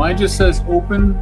Mine just says open.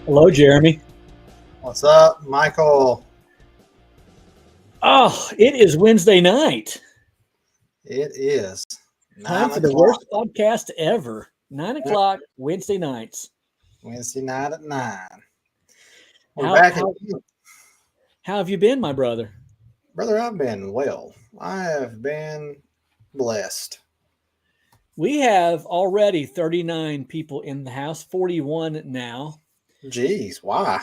Hello, Jeremy. What's up, Michael? Oh, it is Wednesday night. It is Time for the worst podcast ever. 9 o'clock Wednesday nights. Wednesday night at 9. How have you been, my brother? Brother, I've been well. I have been blessed. We have already 39 people in the house, 41 now. Jeez, why?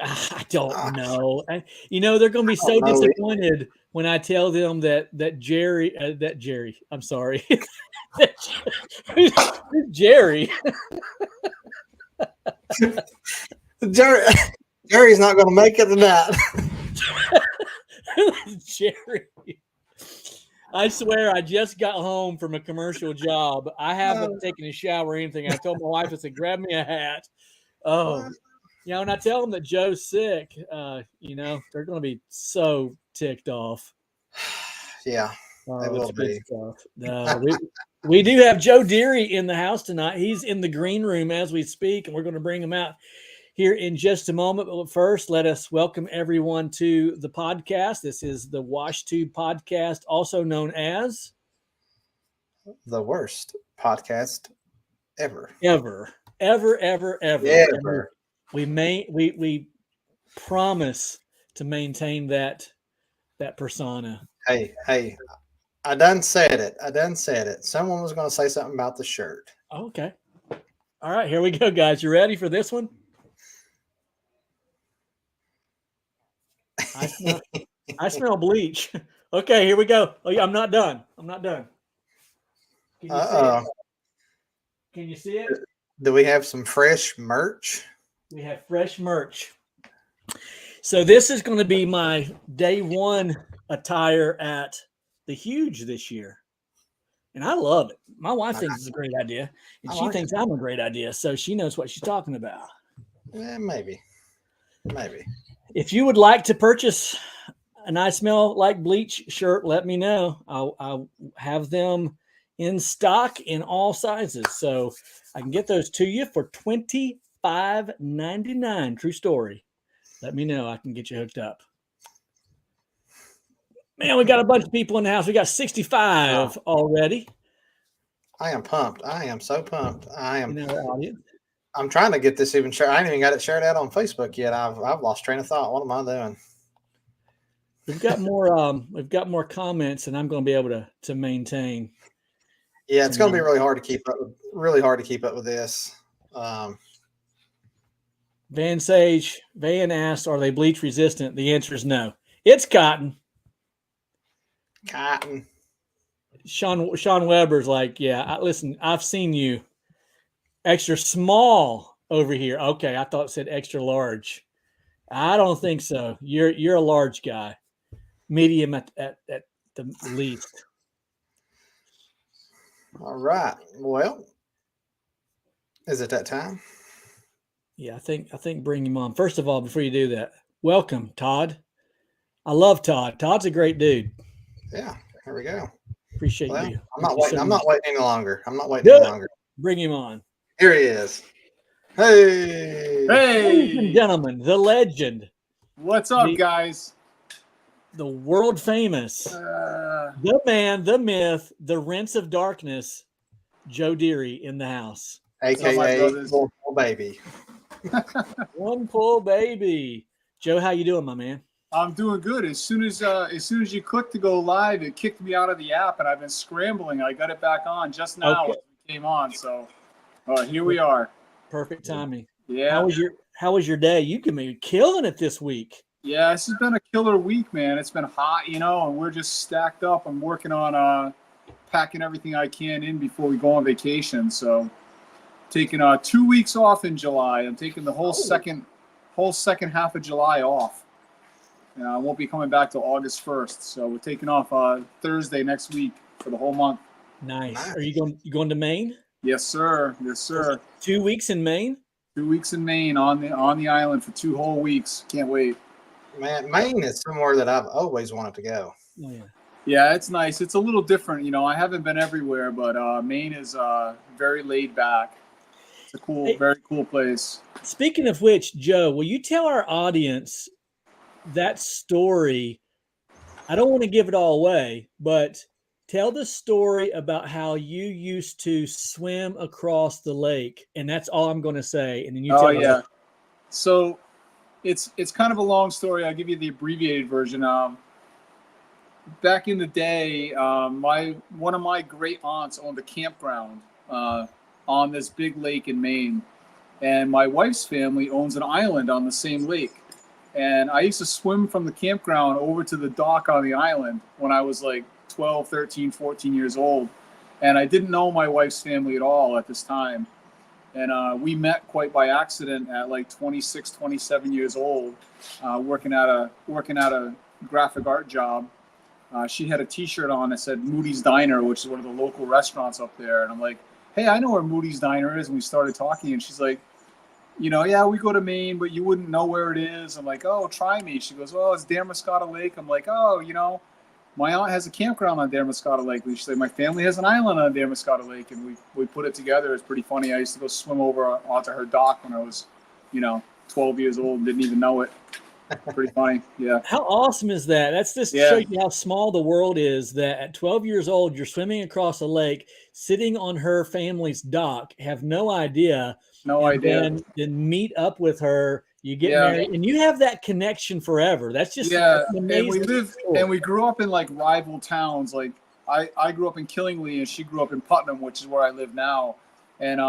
I don't know. They're going to be so disappointed when I tell them that Jerry, I'm sorry. Jerry. Jerry's not going to make it tonight. Jerry. I swear I just got home from a commercial job. I haven't taken a shower or anything. I told my wife, I said, grab me a hat. Oh, when I tell them that Joe's sick, they're going to be so ticked off. Yeah, they will be. No, we do have Joe Deery in the house tonight. He's in the green room as we speak, and we're going to bring him out here in just a moment. But first, let us welcome everyone to the podcast. This is the WashTube podcast, also known as the worst podcast ever. Ever. We promise to maintain that persona. Hey, I done said it. Someone was going to say something about the shirt. Okay. All right, here we go, guys. You ready for this one? I smell bleach. Okay, here we go. Oh yeah, I'm not done. Can you see it? Do we have some fresh merch? We have fresh merch. So this is going to be my day one attire at the Huge this year. And I love it. My wife thinks it's a great idea. And she thinks I'm a great idea. So she knows what she's talking about. Yeah, maybe. If you would like to purchase an I Smell Like Bleach shirt, let me know. I'll have them in stock in all sizes. So I can get those to you for $25.99. True story. Let me know. I can get you hooked up. Man, we got a bunch of people in the house. We got 65 already. I am pumped. I am so pumped. Audience. I'm trying to get this even shared. I ain't even got it shared out on Facebook yet. I've lost train of thought. What am I doing? We've got more comments, and I'm going to be able to maintain. Yeah, it's going to be really hard to keep up. With this. Van asked, "Are they bleach resistant?" The answer is no. It's cotton. Sean Weber's like, yeah. Listen, I've seen you extra small over here. Okay, I thought it said extra large. I don't think so. You're a large guy, medium at the least. All right. Well, is it that time? Yeah, I think bring him on. First of all, before you do that, welcome, Todd. I love Todd. Todd's a great dude. Yeah, here we go. Appreciate you. I'm not waiting any longer. Bring him on. Here he is. Hey. Ladies and gentlemen, the legend. What's up, guys? The world famous, the man, the myth, the Rinse of Darkness, Joe Deery in the house. AKA Little Baby. One pull baby. Joe, how you doing, my man? I'm doing good. As soon as you clicked to go live, it kicked me out of the app, and I've been scrambling. I got it back on just now. Okay. When it came on, so here we are. Perfect timing. Yeah. How was your day? You can be killing it this week. Yeah, this has been a killer week, man. It's been hot, and we're just stacked up. I'm working on packing everything I can in before we go on vacation. So, taking 2 weeks off in July. I'm taking the whole second half of July off. I won't be coming back till August 1st. So we're taking off Thursday next week for the whole month. Nice. Are you going to Maine? Yes, sir. Yes, sir. 2 weeks in Maine? 2 weeks in Maine on the island for 2 whole weeks. Can't wait. Man, Maine is somewhere that I've always wanted to go. Oh, yeah. Yeah, it's nice. It's a little different. I haven't been everywhere, but Maine is very laid back. It's a very cool place. Speaking of which, Joe, will you tell our audience that story? I don't want to give it all away, but tell the story about how you used to swim across the lake, and that's all I'm going to say. And then you tell me. Yeah. So it's kind of a long story. I'll give you the abbreviated version. Back in the day, one of my great aunts owned a campground on this big lake in Maine, and my wife's family owns an island on the same lake. And I used to swim from the campground over to the dock on the island when I was like 12, 13, 14 years old. And I didn't know my wife's family at all at this time. And we met quite by accident at like 26, 27 years old, working at a graphic art job. She had a T-shirt on that said Moody's Diner, which is one of the local restaurants up there. And I'm like, hey, I know where Moody's Diner is. And we started talking, and she's like, yeah, we go to Maine, but you wouldn't know where it is. I'm like, oh, try me. She goes, well, it's Damariscotta Lake. I'm like, oh, my aunt has a campground on Damariscotta Lake. She's like, my family has an island on Damariscotta Lake, and we put it together. It's pretty funny. I used to go swim over onto her dock when I was, 12 years old and didn't even know it. Pretty funny. Yeah. How awesome is that? That's just to show you how small the world is, that at 12 years old, you're swimming across a lake, sitting on her family's dock, have no idea. Then meet up with her, you get married, and you have that connection forever. That's just amazing. And we grew up in like rival towns. Like I grew up in Killingly, and she grew up in Putnam, which is where I live now. And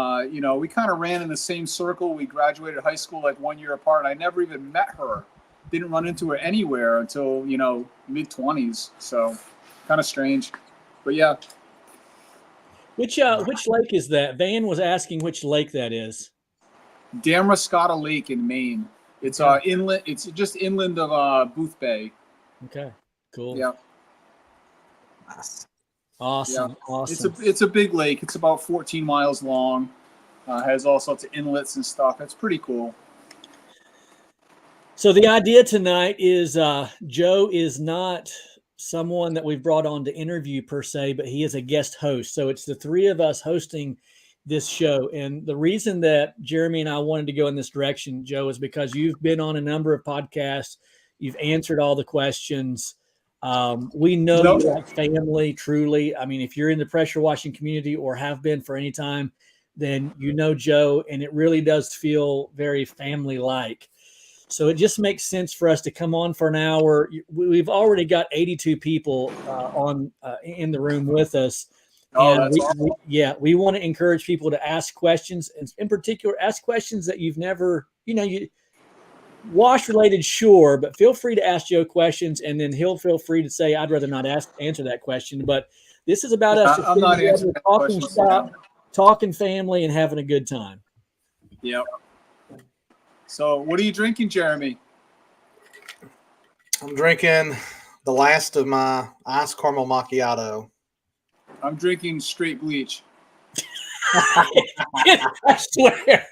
we kind of ran in the same circle. We graduated high school like 1 year apart, and I never even met her. Didn't run into her anywhere until mid-20s. So kind of strange, but yeah. Which lake is that? Van was asking which lake that is. Damariscotta Lake in Maine. It's inland. It's just inland of Booth Bay. Okay, cool. Yeah. Awesome. Yeah. Awesome. It's a big lake. It's about 14 miles long. Has all sorts of inlets and stuff. It's pretty cool. So the idea tonight is Joe is not someone that we've brought on to interview per se, but he is a guest host. So it's the three of us hosting this show. And the reason that Jeremy and I wanted to go in this direction, Joe, is because you've been on a number of podcasts. You've answered all the questions. We know you're like family, truly. I mean, if you're in the pressure washing community or have been for any time, then you know Joe, and it really does feel very family-like. So it just makes sense for us to come on for an hour. We've already got 82 people in the room with us. And we want to encourage people to ask questions, and in particular, ask questions that you've never, wash related, sure, but feel free to ask Joe questions, and then he'll feel free to say, I'd rather not answer that question. But this is about us talking family and having a good time. Yep. So what are you drinking, Jeremy? I'm drinking the last of my ice caramel macchiato. I'm drinking straight bleach. I swear.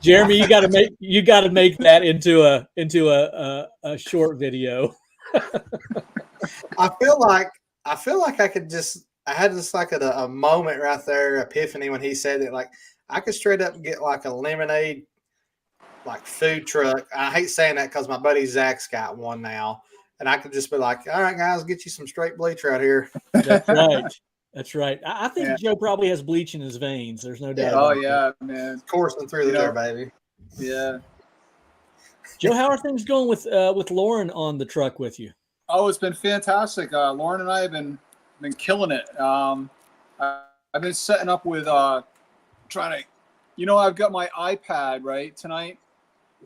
Jeremy, you got to make that into a short video. I feel like I could just, I had just like a moment right there, epiphany, when he said it. Like, I could straight up get like a lemonade, like food truck. I hate saying that because my buddy Zach's got one now, and I could just be like, all right, guys, get you some straight bleach right here. That's right. That's right. I think Yeah. Joe probably has bleach in his veins. There's no doubt. Yeah. Oh about that. yeah, man. Coursing through You there, know, baby. Yeah. Joe, how are things going with Lauren on the truck with you? Oh, it's been fantastic. Lauren and I have been killing it. I've been setting up with trying to, I've got my iPad right tonight,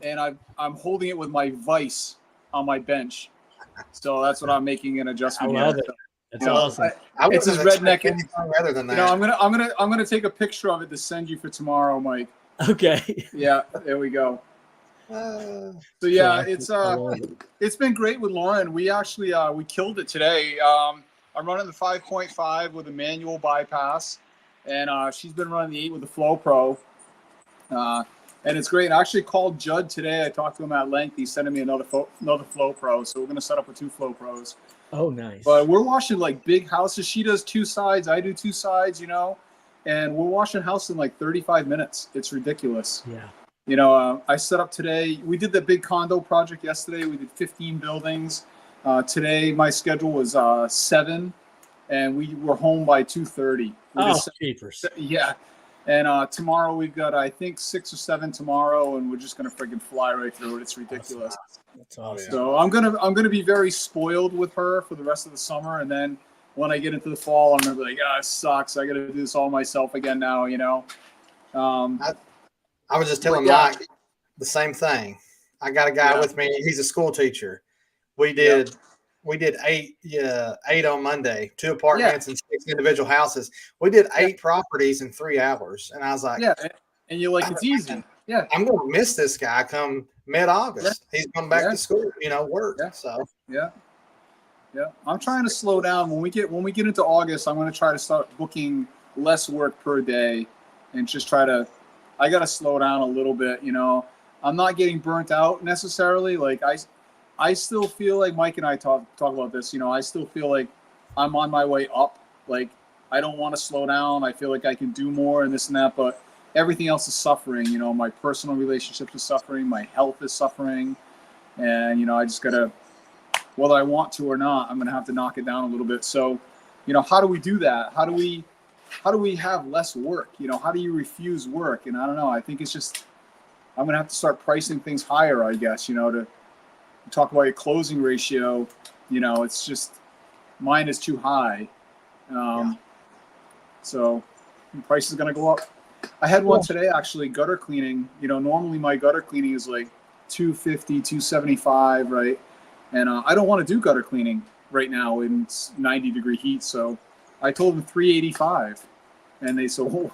and I'm holding it with my Vice on my bench. So that's what I'm making an adjustment. I love here. it. That's awesome. It's as redneck anything other than that. I'm gonna take a picture of it to send you for tomorrow, Mike. Okay. Yeah, there we go. So yeah, it's been great with Lauren. We actually we killed it today. I'm running the 5.5 with a manual bypass, and she's been running the 8 with the Flow Pro. And it's great. I actually called Judd today. I talked to him at length. He's sending me another Flow Pro, so we're gonna set up with 2 Flow Pros. Oh, nice. But we're washing like big houses. She does 2 sides. I do 2 sides. And we're washing house in like 35 minutes. It's ridiculous. Yeah. I set up today. We did the big condo project yesterday. We did 15 buildings. Today, my schedule was 7, and we were home by 2:30. Oh, jeepers. Yeah. And tomorrow we've got, I think, 6 or 7 tomorrow, and we're just gonna freaking fly right through it. It's ridiculous. That's awesome. So I'm gonna be very spoiled with her for the rest of the summer, and then when I get into the fall, I'm gonna be like, it sucks. I gotta do this all myself again now. I was just telling Mike the same thing. I got a guy with me. He's a school teacher. We did 8 on Monday, 2 apartments and 6 individual houses. We did 8 properties in 3 hours, and I was like, and you're like, it's easy. Yeah, I'm going to miss this guy come mid-August. He's going back to school, work. So yeah. I'm trying to slow down. When we get into August, I'm going to try to start booking less work per day, and just try to. I got to slow down a little bit. I'm not getting burnt out necessarily. Like I still feel like Mike and I talk about this. I still feel like I'm on my way up. Like I don't want to slow down. I feel like I can do more and this and that, but everything else is suffering. My personal relationships are suffering. My health is suffering, and I just gotta, whether I want to or not, I'm gonna have to knock it down a little bit. So, how do we do that? How do we have less work? How do you refuse work? And I don't know. I think it's just I'm gonna have to start pricing things higher. I guess to talk about your closing ratio. It's just mine is too high. So the price is gonna go up. I had one today actually, gutter cleaning. Normally my gutter cleaning is like $250, $275, right? And I don't want to do gutter cleaning right now in 90-degree heat. So I told them $385, and they said, well,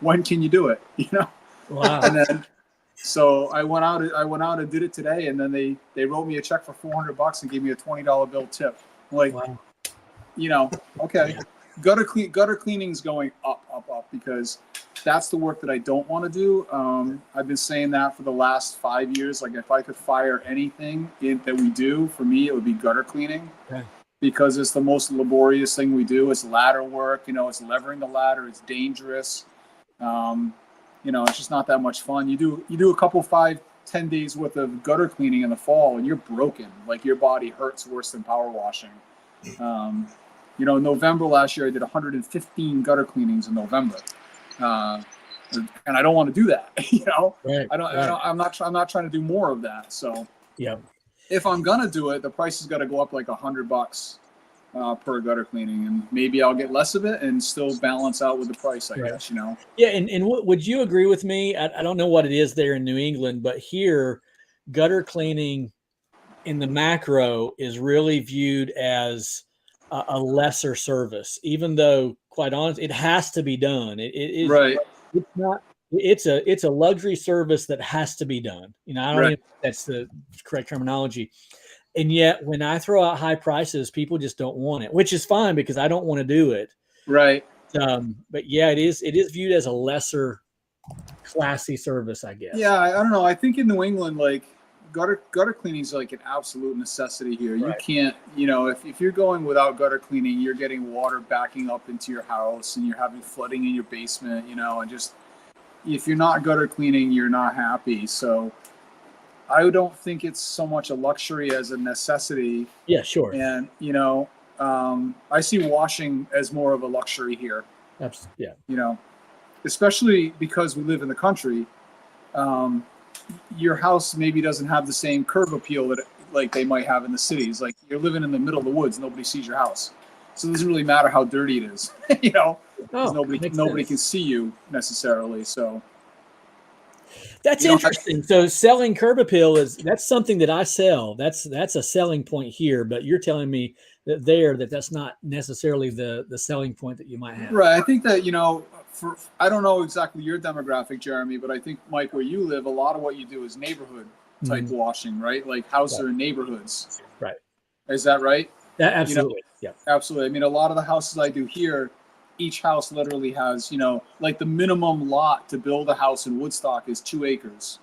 when can you do it? Wow. And then so I went out and did it today, and then they wrote me a check for $400 and gave me a $20 bill tip. Like, wow. Okay. Gutter cleaning's going up because that's the work that I don't want to do. I've been saying that for the last 5 years. Like if I could fire anything that we do, for me, it would be gutter cleaning. Okay. Because it's the most laborious thing we do. It's ladder work. It's levering the ladder. It's dangerous. It's just not that much fun. You do a couple 5-10 days worth of gutter cleaning in the fall, and you're broken. Like your body hurts worse than power washing. In November last year, I did 115 gutter cleanings in November, and I don't want to do that. Right, I'm not trying to do more of that. So, if I'm gonna do it, the price is got to go up like $100 per gutter cleaning, and maybe I'll get less of it and still balance out with the price. I guess. Yeah, and would you agree with me? I don't know what it is there in New England, but here, gutter cleaning in the macro is really viewed as a lesser service, even though, quite honest, it has to be done. It is right. It's not. It's a luxury service that has to be done. I don't know if that's the correct terminology. And yet, when I throw out high prices, people just don't want it, which is fine because I don't want to do it. Right. But yeah, it is viewed as a lesser classy service, I guess. Yeah, I don't know. I think in New England, like gutter cleaning is like an absolute necessity here. You can't, if you're going without gutter cleaning, you're getting water backing up into your house, and you're having flooding in your basement, and just if you're not gutter cleaning, you're not happy. So I don't think it's so much a luxury as a necessity. Yeah, sure. And I see washing as more of a luxury here. Yeah. You know, especially because we live in the country. Your house maybe doesn't have the same curb appeal that like they might have in the cities. Like you're living in the middle of the woods, nobody sees your house, so it doesn't really matter how dirty it is, you know, because nobody can see you necessarily. So that's interesting. So selling curb appeal that's something that I sell. That's a selling point here. But you're telling me that that's not necessarily the selling point that you might have. Right. I think that, you know, I don't know exactly your demographic, Jeremy, but I think, Mike, where you live, a lot of what you do is neighborhood type washing, right? Like houses in neighborhoods. Right. Is that right? Absolutely. You know, yeah. Absolutely. I mean, a lot of the houses I do here, each house literally has, you know, like the minimum lot to build a house in Woodstock is 2 acres.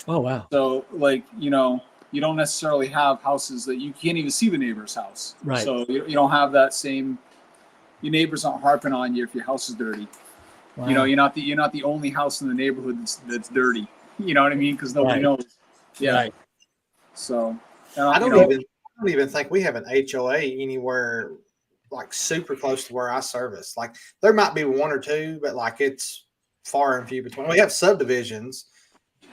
Oh, wow. So, like, you know, you don't necessarily have houses that you can't even see the neighbor's house. Right. So you don't have that same. Your neighbors aren't harping on you if your house is dirty. Wow. You know, you're not the only house in the neighborhood that's dirty. You know what I mean? Because nobody knows. Yeah. Right. So I don't even think we have an HOA anywhere like super close to where I service. Like there might be 1 or 2, but like it's far and few between. We have subdivisions,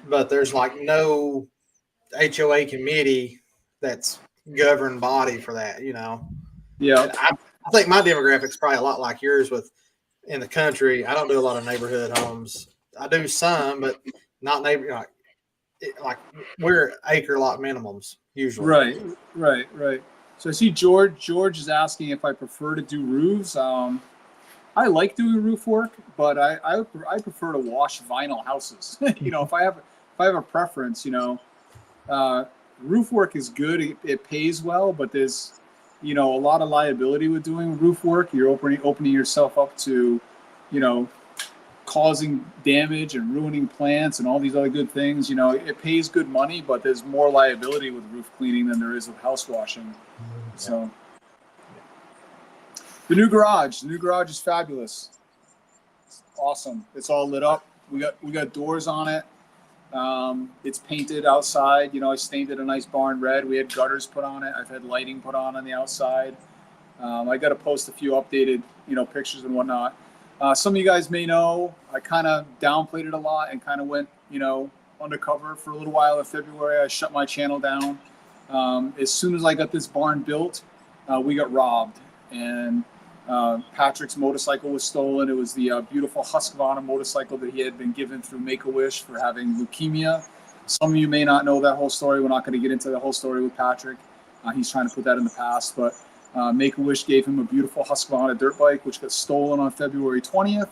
but there's like no HOA committee that's governed body for that, you know. Yeah. I think my demographic's probably a lot like yours with in the country. I don't do a lot of neighborhood homes. I do some, but not like we're acre lot minimums usually. Right. So I see George is asking if I prefer to do roofs. I like doing roof work, but I prefer to wash vinyl houses. You know, if I have a preference, you know, roof work is good. It pays well, but there's, you know, a lot of liability with doing roof work. You're opening yourself up to, you know, causing damage and ruining plants and all these other good things. You know, it pays good money, but there's more liability with roof cleaning than there is with house washing. So the new garage is fabulous. It's awesome. It's all lit up. We got doors on it. It's painted outside. You know, I stained it a nice barn red. We had gutters put on it. I've had lighting put on the outside. I got to post a few updated, you know, pictures and whatnot. Some of you guys may know I kind of downplayed it a lot and kind of went, you know, undercover for a little while in February. I shut my channel down. As soon as I got this barn built, we got robbed, and Patrick's motorcycle was stolen. It was the beautiful Husqvarna motorcycle that he had been given through Make-A-Wish for having leukemia. Some of you may not know that whole story. We're not going to get into the whole story with Patrick. He's trying to put that in the past, but Make-A-Wish gave him a beautiful Husqvarna dirt bike, which got stolen on February 20th.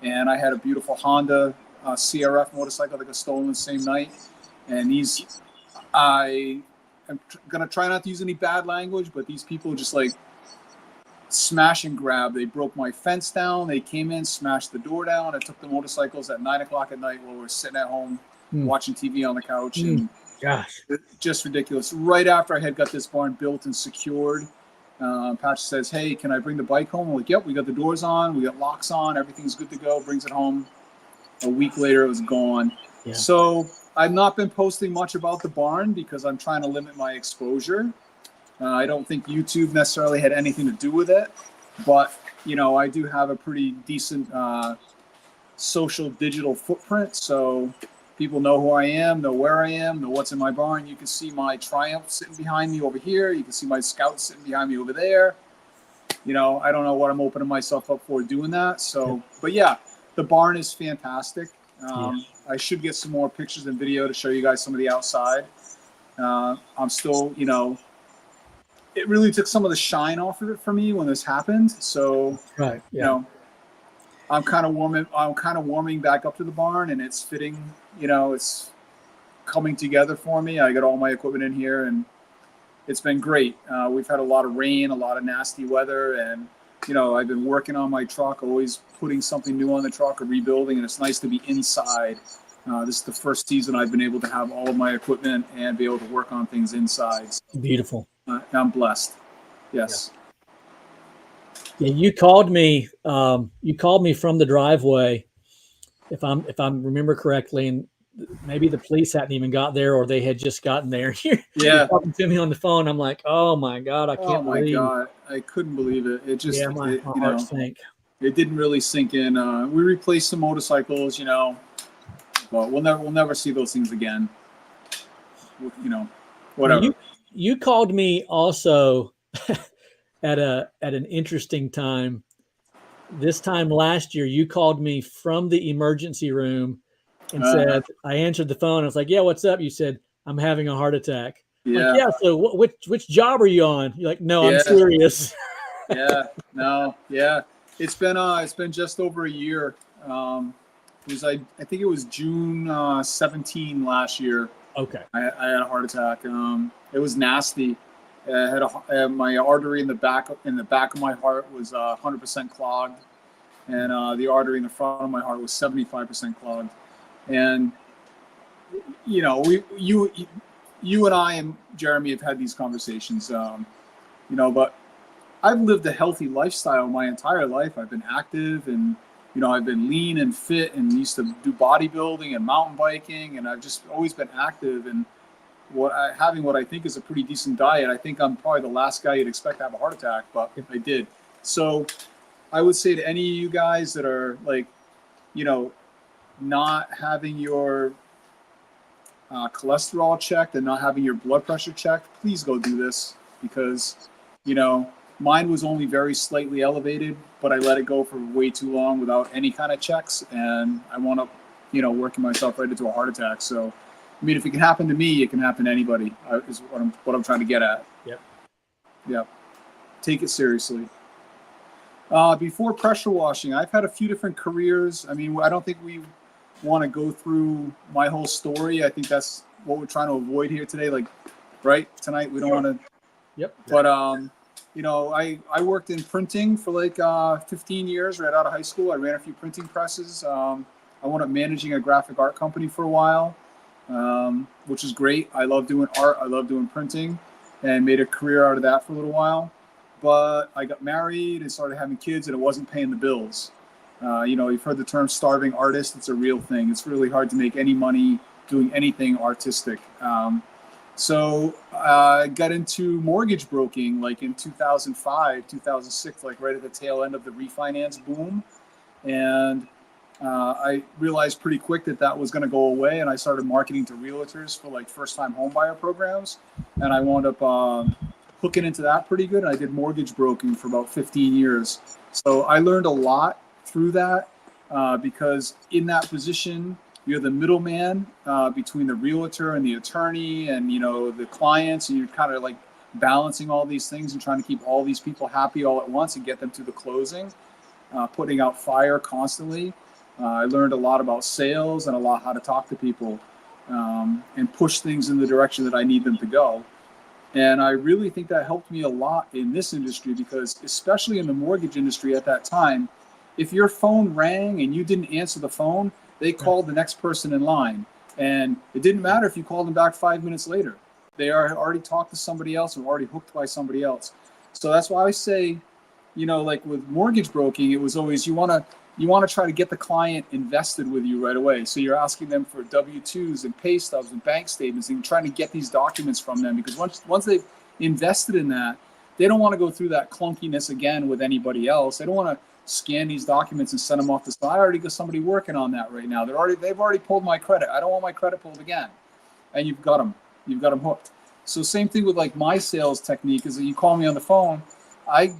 And I had a beautiful Honda CRF motorcycle that got stolen the same night. And I am going to try not to use any bad language, but these people just like smash and grab. They broke my fence down. They came in, smashed the door down. I took the motorcycles at 9 o'clock at night while we were sitting at home watching TV on the couch. And gosh, just ridiculous. Right after I had got this barn built and secured, Patrick says, "Hey, can I bring the bike home?" I'm like, "Yep, we got the doors on, we got locks on, everything's good to go." Brings it home. A week later, it was gone. Yeah. So I've not been posting much about the barn because I'm trying to limit my exposure. I don't think YouTube necessarily had anything to do with it, but you know, I do have a pretty decent social digital footprint, so people know who I am, know where I am, know what's in my barn. You can see my Triumph sitting behind me over here. You can see my Scout sitting behind me over there. You know, I don't know what I'm opening myself up for doing that. So, but yeah, the barn is fantastic. I should get some more pictures and video to show you guys some of the outside. I'm still, you know, it really took some of the shine off of it for me when this happened. So, you know, I'm kind of warming back up to the barn, and it's fitting, you know, it's coming together for me. I got all my equipment in here, and it's been great. We've had a lot of rain, a lot of nasty weather, and, you know, I've been working on my truck, always putting something new on the truck or rebuilding, and it's nice to be inside. This is the first season I've been able to have all of my equipment and be able to work on things inside. So, beautiful. I'm blessed. Yes. Yeah, you called me. You called me from the driveway, if I remember correctly, and maybe the police hadn't even got there, or they had just gotten there. Yeah. You're talking to me on the phone. I'm like, oh my God, I Oh can't my believe. God, I couldn't believe it. It just, Yeah, my you heart know, sank. it didn't really sink in. We replaced some motorcycles, you know, but we'll never see those things again. You know, whatever. Now you called me also at an interesting time. This time last year, you called me from the emergency room and said, I answered the phone. I was like, yeah, what's up? You said, I'm having a heart attack. I'm like, yeah, so which job are you on? You're like, no, I'm serious. Yeah, no, yeah. It's been just over a year. It was I think it was June 17 last year. Okay. I had a heart attack. It was nasty. I had my artery in the back of my heart was 100% clogged, and the artery in the front of my heart was 75% clogged. And you know, you and I and Jeremy have had these conversations. You know, but I've lived a healthy lifestyle my entire life. I've been active, and you know, I've been lean and fit, and used to do bodybuilding and mountain biking, and I've just always been active. And having what I think is a pretty decent diet. I think I'm probably the last guy you'd expect to have a heart attack, but I did. So I would say to any of you guys that are like, you know, not having your cholesterol checked and not having your blood pressure checked, please go do this, because, you know, mine was only very slightly elevated, but I let it go for way too long without any kind of checks, and I wound up, you know, working myself right into a heart attack. So, I mean, if it can happen to me, it can happen to anybody. Is what I'm trying to get at. Yep. Take it seriously. Before pressure washing, I've had a few different careers. I mean, I don't think we want to go through my whole story. I think that's what we're trying to avoid here today. Like, right tonight, we don't want to. Yep. But you know, I worked in printing for like 15 years right out of high school. I ran a few printing presses. I wound up managing a graphic art company for a while, which is great. I love doing art. I love doing printing, and made a career out of that for a little while. But I got married and started having kids, and it wasn't paying the bills. You know, you've heard the term starving artist. It's a real thing. It's really hard to make any money doing anything artistic. So I got into mortgage broking like in 2005, 2006, like right at the tail end of the refinance boom. And I realized pretty quick that was going to go away. And I started marketing to realtors for like first-time home buyer programs. And I wound up hooking into that pretty good. And I did mortgage broking for about 15 years. So I learned a lot through that because in that position, you're the middleman between the realtor and the attorney and, you know, the clients, and you're kind of like balancing all these things and trying to keep all these people happy all at once and get them to the closing, putting out fire constantly. I learned a lot about sales and a lot how to talk to people and push things in the direction that I need them to go. And I really think that helped me a lot in this industry, because especially in the mortgage industry at that time, if your phone rang and you didn't answer the phone, they called the next person in line. And it didn't matter if you called them back 5 minutes later. They are already talked to somebody else or already hooked by somebody else. So that's why I say, you know, like with mortgage broking, it was always you want to try to get the client invested with you right away. So you're asking them for W-2s and pay stubs and bank statements, and trying to get these documents from them, because once they've invested in that, they don't want to go through that clunkiness again with anybody else. They don't want to scan these documents and send them off to side. I already got somebody working on that right now. They've already pulled my credit. I don't want my credit pulled again. And you've got them hooked. So same thing with like my sales technique is that you call me on the phone, I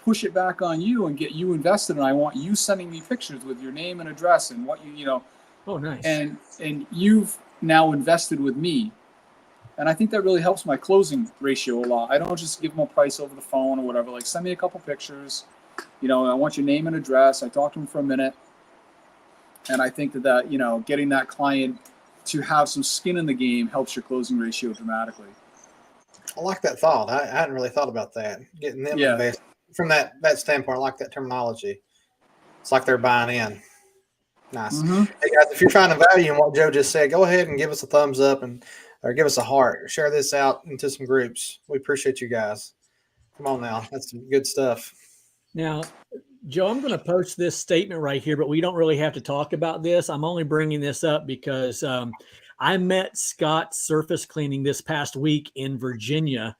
push it back on you and get you invested, and I want you sending me pictures with your name and address and what you know. Oh, nice. And you've now invested with me. And I think that really helps my closing ratio a lot. I don't just give them a price over the phone or whatever. Like, send me a couple pictures. You know, I want your name and address. I talk to them for a minute. And I think that, you know, getting that client to have some skin in the game helps your closing ratio dramatically. I like that thought. I hadn't really thought about that. Getting them invested from that standpoint. I like that terminology. It's like they're buying in. Nice. Mm-hmm. Hey guys, if you're finding value in what Joe just said, go ahead and give us a thumbs up or give us a heart. Share this out into some groups. We appreciate you guys. Come on now. That's some good stuff. Now, Joe, I'm going to post this statement right here, but we don't really have to talk about this. I'm only bringing this up because I met Scott surface cleaning this past week in Virginia.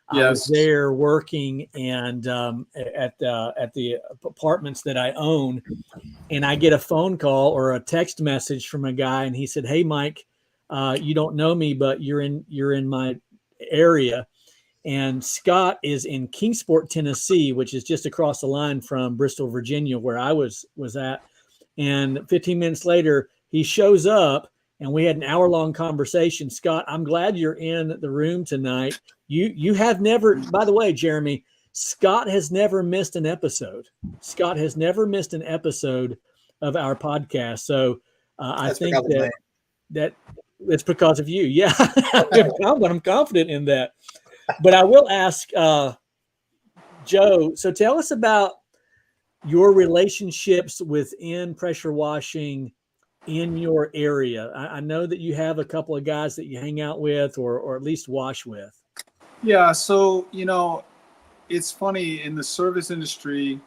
I was Yes. there working and at the apartments that I own, and I get a phone call or a text message from a guy, and he said, "Hey, Mike, you don't know me, but you're in my area." And Scott is in Kingsport, Tennessee, which is just across the line from Bristol, Virginia, where I was at. And 15 minutes later, he shows up, and we had an hour-long conversation. Scott, I'm glad you're in the room tonight. You have never, by the way, Jeremy, Scott has never missed an episode. Scott has never missed an episode of our podcast. So I think that it's because of you. Yeah, I'm confident in that. But I will ask Joe, so tell us about your relationships within pressure washing in your area. I know that you have a couple of guys that you hang out with or at least wash with. Yeah, so, it's funny, in the service industry,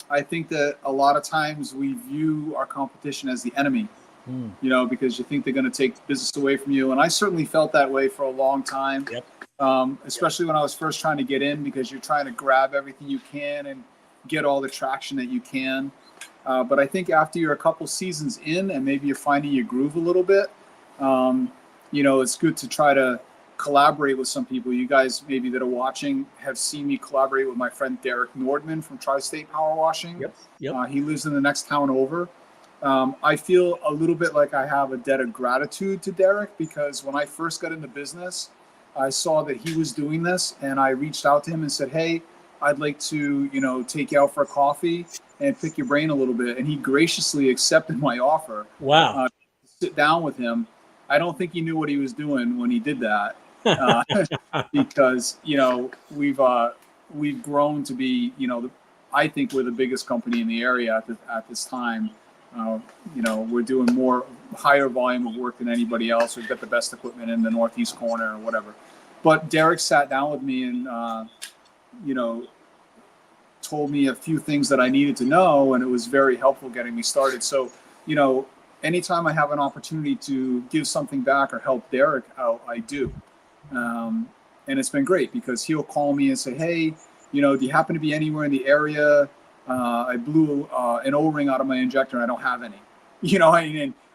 I think that a lot of times we view our competition as the enemy, because you think they're going to take business away from you. And I certainly felt that way for a long time. Yep. Especially when I was first trying to get in, because you're trying to grab everything you can and get all the traction that you can. But I think after you're a couple seasons in and maybe you're finding your groove a little bit, it's good to try to collaborate with some people. You guys maybe that are watching have seen me collaborate with my friend Derek Nordman from Tri-State Power Washing. Yep. He lives in the next town over. I feel a little bit like I have a debt of gratitude to Derek, because when I first got into business, I saw that he was doing this, and I reached out to him and said, "Hey, I'd like to, take you out for a coffee and pick your brain a little bit." And he graciously accepted my offer. Wow. To sit down with him. I don't think he knew what he was doing when he did that, because we've grown to be, I think we're the biggest company in the area at this time. We're doing more higher volume of work than anybody else. We've got the best equipment in the Northeast corner or whatever. But Derek sat down with me and, told me a few things that I needed to know, and it was very helpful getting me started. So, anytime I have an opportunity to give something back or help Derek out, I do. And it's been great, because he'll call me and say, "Hey, do you happen to be anywhere in the area? I blew an O-ring out of my injector and I don't have any."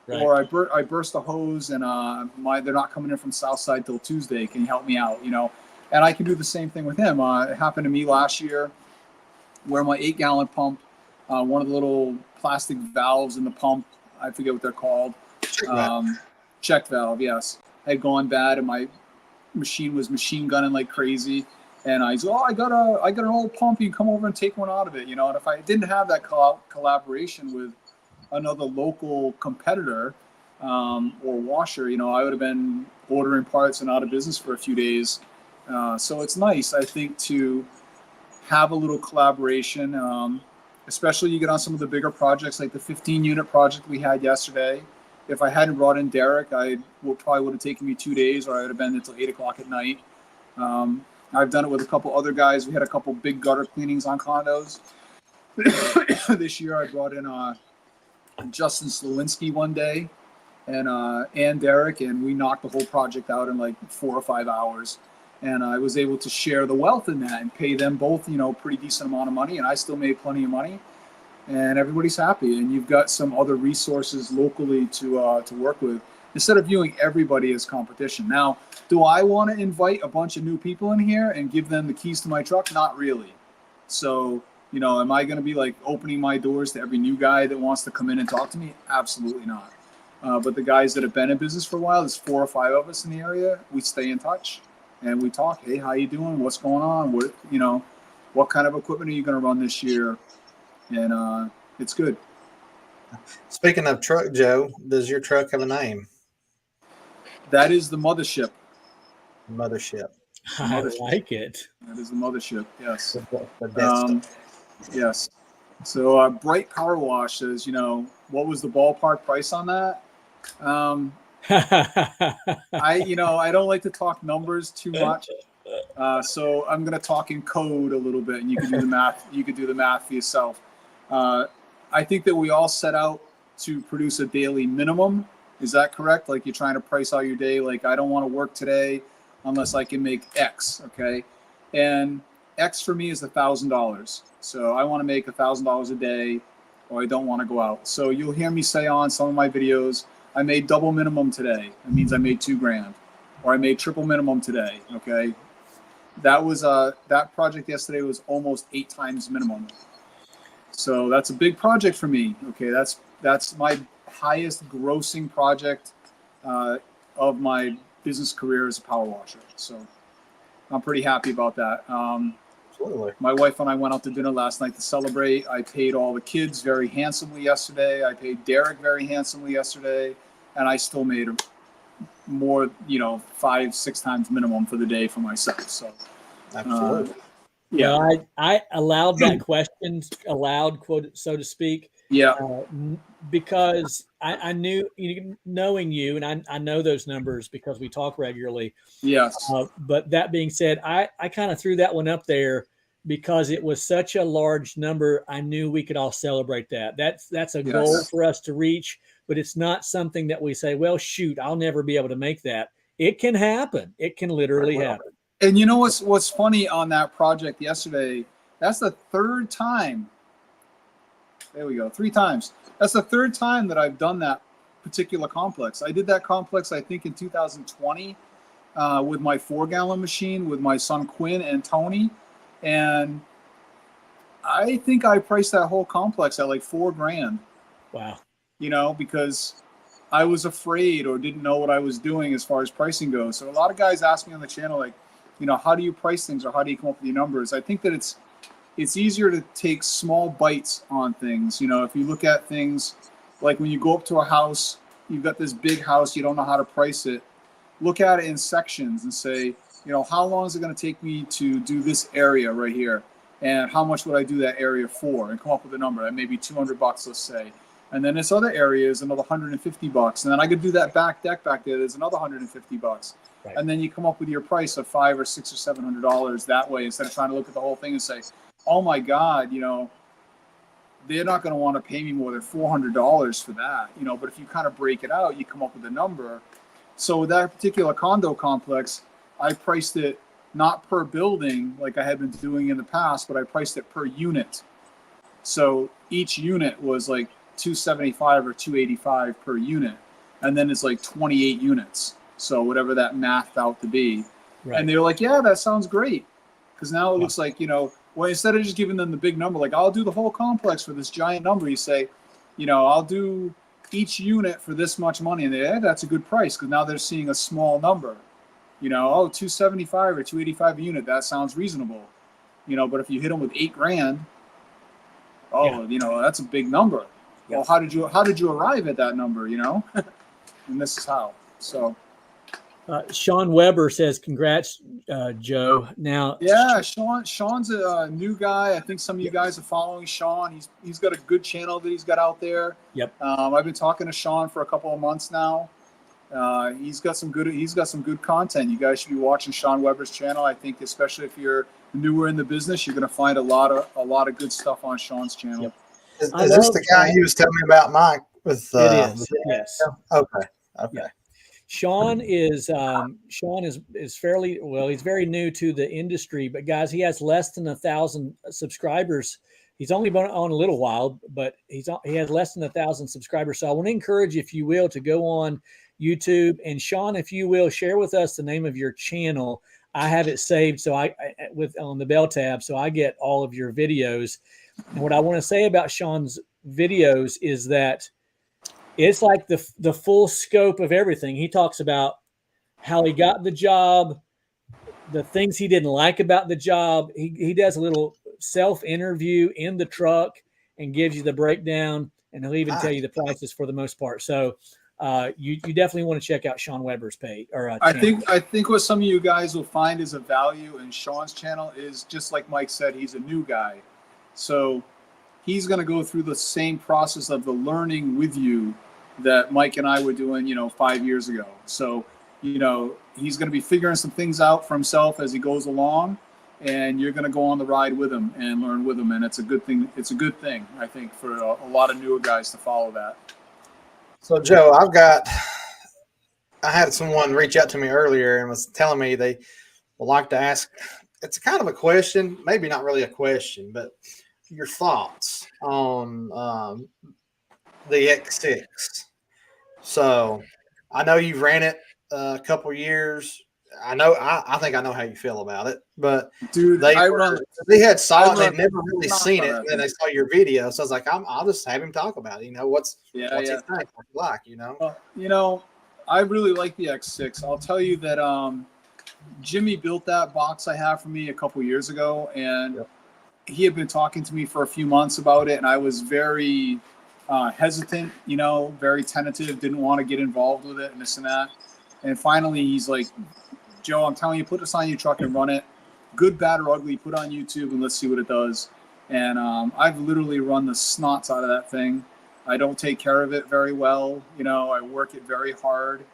Right. Or I burst a hose and they're not coming in from Southside till Tuesday. Can you help me out? And I can do the same thing with him. It happened to me last year, where my 8-gallon pump, one of the little plastic valves in the pump, I forget what they're called. Check valve, yes. Had gone bad, and my machine was machine gunning like crazy. And I said, "Oh, I got an old pump. You can come over and take one out of it." And if I didn't have that collaboration with another local competitor or washer, I would have been ordering parts and out of business for a few days. So it's nice, I think, to have a little collaboration, especially you get on some of the bigger projects, like the 15-unit project we had yesterday. If I hadn't brought in Derek, probably would have taken me 2 days, or I would have been until 8 o'clock at night. I've done it with a couple other guys. We had a couple big gutter cleanings on condos. This year I brought in Justin Slowinski one day and Derek, and we knocked the whole project out in like 4 or 5 hours. And I was able to share the wealth in that and pay them both, pretty decent amount of money, and I still made plenty of money, and everybody's happy. And you've got some other resources locally to work with, instead of viewing everybody as competition. Now, do I want to invite a bunch of new people in here and give them the keys to my truck? Not really. So, am I going to be like opening my doors to every new guy that wants to come in and talk to me? Absolutely not. But the guys that have been in business for a while, there's 4 or 5 of us in the area, we stay in touch and we talk. "Hey, how you doing? What's going on? What kind of equipment are you going to run this year?" And it's good. Speaking of truck, Joe, does your truck have a name? That is the Mothership. Mothership. I like it. That is the Mothership, yes. The Yes. So Bright Power Wash says, what was the ballpark price on that? I don't like to talk numbers too much. So I'm going to talk in code a little bit, and you can do the math. You could do the math for yourself. I think that we all set out to produce a daily minimum. Is that correct? Like you're trying to price out your day. Like I don't want to work today unless I can make X. Okay. And X for me is $1,000. So I want to make $1,000 a day, or I don't want to go out. So you'll hear me say on some of my videos, I made double minimum today. That means I made $2,000, or I made triple minimum today. Okay. That was that project yesterday was almost 8 times minimum. So that's a big project for me. Okay. That's my highest grossing project of my business career as a power washer. So I'm pretty happy about that. Absolutely. My wife and I went out to dinner last night to celebrate. I paid all the kids very handsomely yesterday. I paid Derek very handsomely yesterday, and I still made more, 5-6 times minimum for the day for myself. So, Absolutely. Yeah. Well, I allowed that question aloud, quote, so to speak. Yeah. Because I knew, knowing you, and I know those numbers because we talk regularly. Yes. But that being said, I kind of threw that one up there because it was such a large number. I knew we could all celebrate that. That's a goal for us to reach, but it's not something that we say, well, shoot, I'll never be able to make that. It can happen. It can literally happen. And you know what's funny on that project yesterday? That's the 3rd time. There we go. 3 times. That's the 3rd time that I've done that particular complex. I did that complex, I think, in 2020 with my 4-gallon machine with my son Quinn and Tony. And I think I priced that whole complex at like $4,000. Wow. Because I was afraid or didn't know what I was doing as far as pricing goes. So a lot of guys ask me on the channel, like, how do you price things or how do you come up with your numbers? I think that it's easier to take small bites on things. If you look at things like when you go up to a house, you've got this big house, you don't know how to price it. Look at it in sections and say, how long is it going to take me to do this area right here? And how much would I do that area for? And come up with a number. That may be $200, let's say. And then this other area is another $150. And then I could do that back deck back there. There's another $150. Right. And then you come up with your price of $500 or $600 or $700 that way, instead of trying to look at the whole thing and say, oh my God, they're not going to want to pay me more than $400 for that, but if you kind of break it out, you come up with a number. So with that particular condo complex, I priced it not per building like I had been doing in the past, but I priced it per unit. So each unit was like $275 or $285 per unit. And then it's like 28 units. So whatever that mathed out to be. Right. And they were like, yeah, that sounds great. Because now it looks like, well, instead of just giving them the big number, like I'll do the whole complex for this giant number, you say, I'll do each unit for this much money. And that's a good price, because now they're seeing a small number. $275 or $285 a unit, that sounds reasonable. But if you hit them with $8,000, that's a big number. Yeah. Well, how did you arrive at that number, And this is how. So Sean Weber says, congrats, Joe. Now, yeah, Sean's a new guy. I think some of you guys are following Sean. He's got a good channel that he's got out there. Yep. I've been talking to Sean for a couple of months now. He's got some good content. You guys should be watching Sean Weber's channel. I think, especially if you're newer in the business, you're going to find a lot of good stuff on Sean's channel. Yep. Is this the guy you was telling me about, Mike? With it is. Yes. Okay. Yeah. Sean is fairly well. He's very new to the industry, but guys, he has less than 1,000 subscribers. He's only been on a little while, but he has less than 1,000 subscribers. So I want to encourage you, if you will, to go on YouTube, and Sean, if you will, share with us the name of your channel. I have it saved, so on the bell tab, so I get all of your videos. And what I want to say about Sean's videos is that it's like the full scope of everything. He talks about how he got the job, the things he didn't like about the job. He does a little self-interview in the truck and gives you the breakdown, and he'll even tell you the prices for the most part. So you definitely want to check out Sean Weber's page. I think what some of you guys will find is a value in Sean's channel is, just like Mike said, he's a new guy. So he's going to go through the same process of the learning with you that Mike and I were doing, 5 years ago. So, he's going to be figuring some things out for himself as he goes along. and you're going to go on the ride with them and learn with them. And it's a good thing. It's a good thing, I think, for a lot of newer guys to follow that. So, Joe, I had someone reach out to me earlier and was telling me they would like to ask, it's kind of a question, maybe not really a question, but your thoughts on the X6. So I know you've ran it a couple years. I think I know how you feel about it, but dude, they they'd never really seen it, and then they saw your video. So I was like, I'll just have him talk about it. You know, what's he think like, you know? Well, you know, I really like the X6. I'll tell you that Jimmy built that box I have for me a couple years ago, and he had been talking to me for a few months about it, and I was very hesitant, you know, very tentative, didn't want to get involved with it and this and that. And finally, he's like, Joe, I'm telling you, put this on your truck and run it. Good, bad, or ugly, put it on YouTube and let's see what it does. And I've literally run the snots out of that thing. I don't take care of it very well. You know, I work it very hard,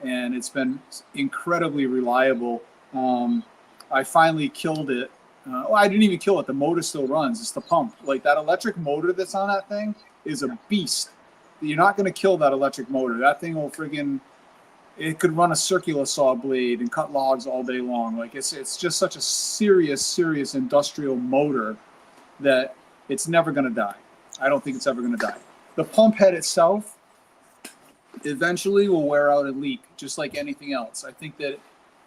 and it's been incredibly reliable. I finally killed it. Well, I didn't even kill it. The motor still runs. It's the pump. Like that electric motor that's on that thing is a beast. You're not going to kill that electric motor. That thing will friggin', it could run a circular saw blade and cut logs all day long. Like it's just such a serious industrial motor that it's never going to die. I don't think it's ever going to die. The pump head itself eventually will wear out and leak, just like anything else. I think that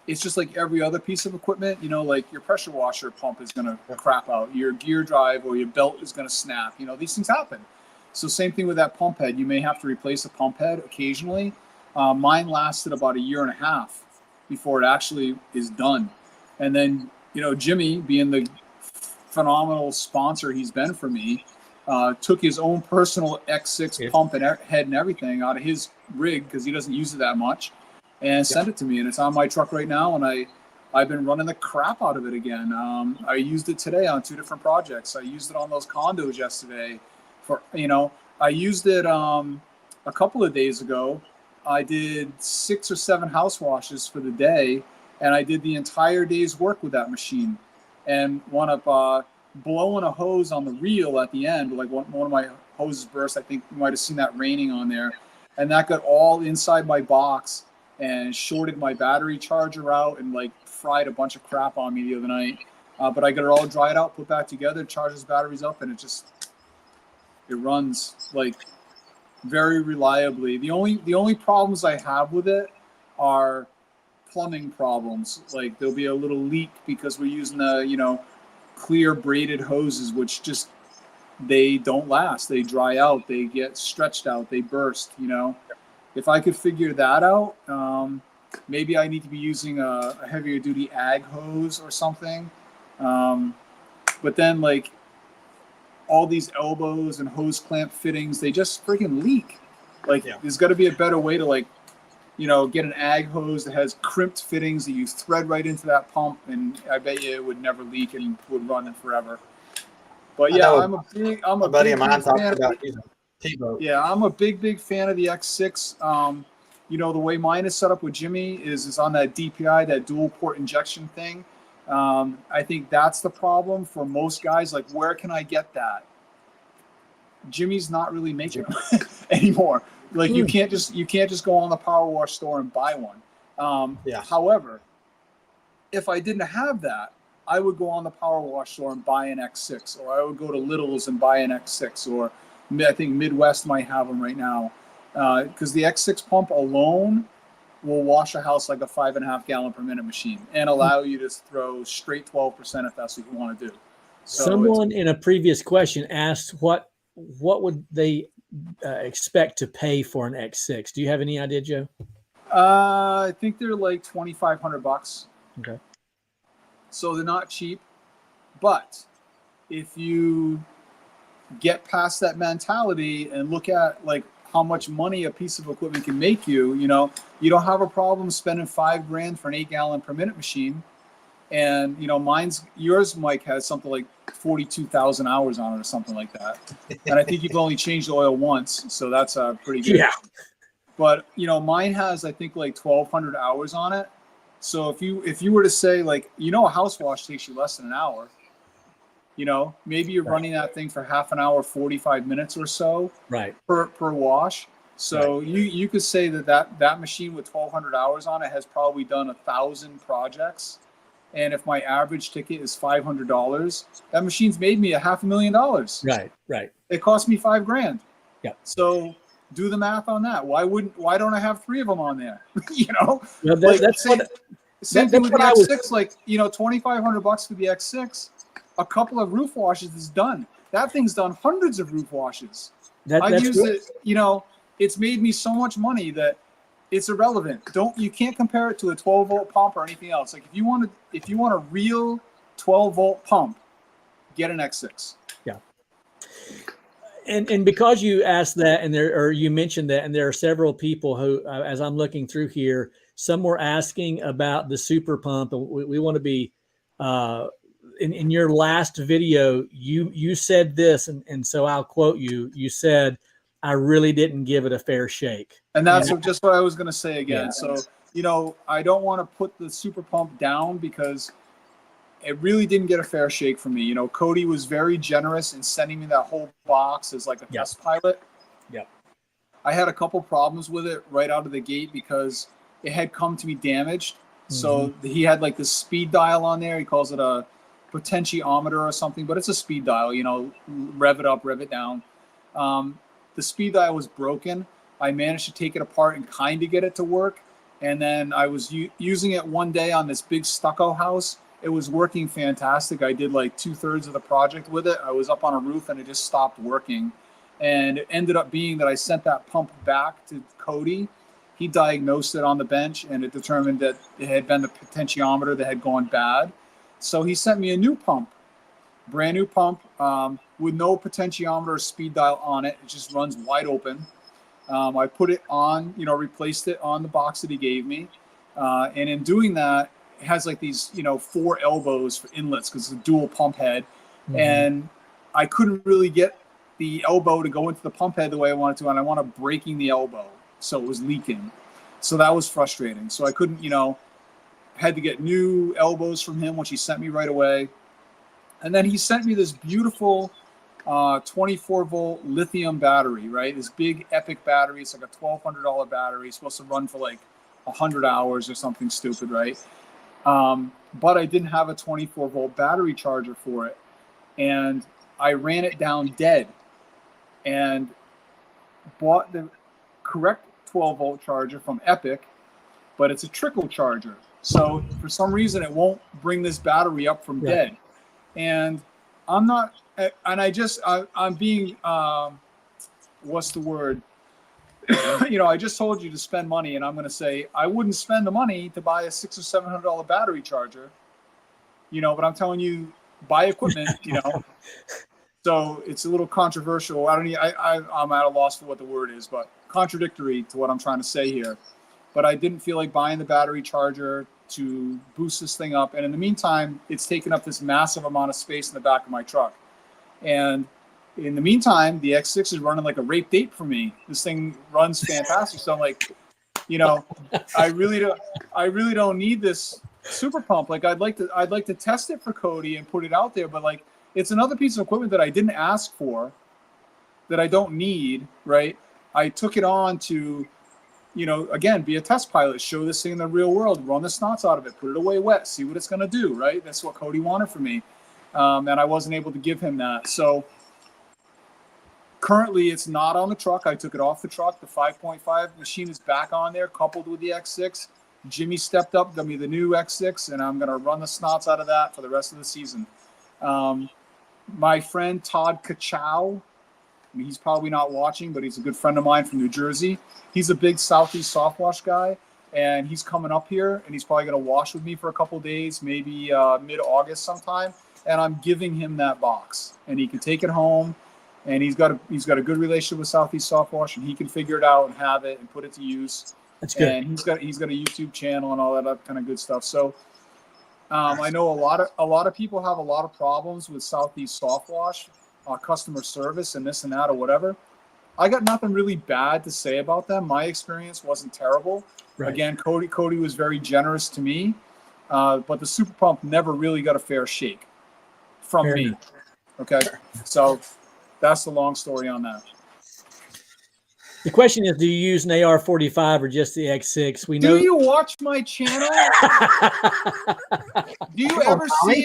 it's just like every other piece of equipment, you know, like your pressure washer pump is going to crap out. Your gear drive or your belt is going to snap. You know, these things happen. So same thing with that pump head. You may have to replace a pump head occasionally. Mine lasted about 1.5 years before it actually is done. And then, you know, Jimmy, being the phenomenal sponsor he's been for me, took his own personal X6 pump and head and everything out of his rig because he doesn't use it that much, and sent it to me. And it's on my truck right now, and I've been running the crap out of it again. I used it today on 2 different projects. I used it on those condos yesterday. I used it a couple of days ago. I did 6 or 7 house washes for the day, and I did the entire day's work with that machine. And wound up blowing a hose on the reel at the end. Like one of my hoses burst. I think you might have seen that raining on there. And that got all inside my box and shorted my battery charger out and like fried a bunch of crap on me the other night. But I got it all dried out, put back together, charges batteries up, and it runs like very reliably. The only problems I have with it are plumbing problems. Like there'll be a little leak because we're using the, you know, clear braided hoses, which just, they don't last. They dry out, they get stretched out, they burst, you know. If I could figure that out, maybe I need to be using a heavier duty ag hose or something. But then like all these elbows and hose clamp fittings, they just freaking leak. Like there's got to be a better way to, like, you know, get an ag hose that has crimped fittings that you thread right into that pump, and I bet you it would never leak and would run it forever. But yeah, I'm a buddy of mine talking about T-boat. Yeah, I'm a big fan of the X6. You know, the way mine is set up with Jimmy is on that DPI, that dual port injection thing. I think that's the problem for most guys. Like, where can I get that? Jimmy's not really making them anymore. Like you can't just go on the power wash store and buy one. However, if I didn't have that, I would go on the power wash store and buy an X6, or I would go to Little's and buy an X6, or I think Midwest might have them right now. Because the X6 pump alone will wash a house like a 5.5 gallon per minute machine and allow you to throw straight 12% if that's what you want to do. So someone in a previous question asked what would they expect to pay for an X6. Do you have any idea, Joe? I think they're like $2,500. Okay. So they're not cheap, but if you get past that mentality and look at like how much money a piece of equipment can make you, you know, you don't have a problem spending $5,000 for an 8 gallon per minute machine. And, you know, yours, Mike, has something like 42,000 hours on it or something like that. And I think you've only changed the oil once. So that's pretty good. Yeah. But, you know, mine has, I think, like 1,200 hours on it. So if you were to say, like, a house wash takes you less than an hour, maybe you're running that thing for half an hour, 45 minutes or so Right. per wash. So you could say that machine with 1,200 hours on it has probably done 1,000 projects. And if my average ticket is $500, that machine's made me $500,000. Right. It cost me $5,000. Yeah. So do the math on that. Why don't I have 3 of them on there? Well, same thing with the X6. Like, $2,500 for the X6. A couple of roof washes is done. That thing's done hundreds of roof washes. I've used it. It's made me so much money that it's irrelevant. You can't compare it to a 12-volt pump or anything else. Like, if you want a real 12-volt pump, get an X6. Yeah. And because you asked that, you mentioned that, and there are several people who, as I'm looking through here, some were asking about the super pump. We want to be, in your last video, you said this, and so I'll quote you. You said, "I really didn't give it a fair shake." And that's just what I was going to say again. Yeah. So, I don't want to put the super pump down because it really didn't get a fair shake for me. Cody was very generous in sending me that whole box as like a test pilot. Yeah. I had a couple problems with it right out of the gate because it had come to me damaged. Mm-hmm. So he had like this speed dial on there. He calls it a potentiometer or something, but it's a speed dial, rev it up, rev it down. The speed dial was broken. I managed to take it apart and kind of get it to work. And then I was using it one day on this big stucco house. It was working fantastic. I did like 2/3 of the project with it. I was up on a roof and it just stopped working. And it ended up being that I sent that pump back to Cody. He diagnosed it on the bench and it determined that it had been the potentiometer that had gone bad. So he sent me a new pump, brand new pump with no potentiometer or speed dial on it. It just runs wide open. I put it on, replaced it on the box that he gave me. And in doing that, it has like these, 4 elbows for inlets because it's a dual pump head. Mm-hmm. And I couldn't really get the elbow to go into the pump head the way I wanted to. And I wound up breaking the elbow. So it was leaking. So that was frustrating. So I couldn't, had to get new elbows from him, which he sent me right away. And then he sent me this beautiful 24-volt lithium battery, right? This big epic battery. It's like a $1,200 battery. It's supposed to run for like 100 hours or something stupid, right? But I didn't have a 24-volt battery charger for it. And I ran it down dead and bought the correct 12-volt charger from Epic, but it's a trickle charger. So for some reason, it won't bring this battery up from dead. And I'm not, and I'm being, what's the word? I just told you to spend money, and I'm going to say I wouldn't spend the money to buy a $600 or $700 battery charger, but I'm telling you, buy equipment, So it's a little controversial. I'm at a loss for what the word is, but contradictory to what I'm trying to say here. But I didn't feel like buying the battery charger to boost this thing up. And in the meantime, it's taken up this massive amount of space in the back of my truck. And in the meantime, the X6 is running like a rape date for me. This thing runs fantastic. So I'm like, I really don't need this super pump. Like I'd like to test it for Cody and put it out there, but like it's another piece of equipment that I didn't ask for, that I don't need, right? I took it on to, again, be a test pilot, show this thing in the real world, run the snots out of it, put it away wet, see what it's going to do, right? That's what Cody wanted from me. And I wasn't able to give him that. So currently it's not on the truck. I took it off the truck. The 5.5 machine is back on there, coupled with the X6. Jimmy stepped up, got me the new X6, and I'm going to run the snots out of that for the rest of the season. My friend Todd Kachow, he's probably not watching, but he's a good friend of mine from New Jersey. He's a big Southeast soft wash guy, and he's coming up here, and he's probably going to wash with me for a couple of days, maybe mid-August sometime. And I'm giving him that box, and he can take it home. And he's got a good relationship with Southeast Soft Wash, and he can figure it out and have it and put it to use. That's good. And he's got a YouTube channel and all that kind of good stuff. So I know a lot of people have a lot of problems with Southeast Soft Wash, customer service and this and that or whatever. I got nothing really bad to say about them. My experience wasn't terrible. Right. Again, Cody was very generous to me, but the Super Pump never really got a fair shake from Fair me. enough. Okay, so that's the long story on that. The question is, do you use an AR-45 or just the X6? We know. Do you watch my channel? Do you ever see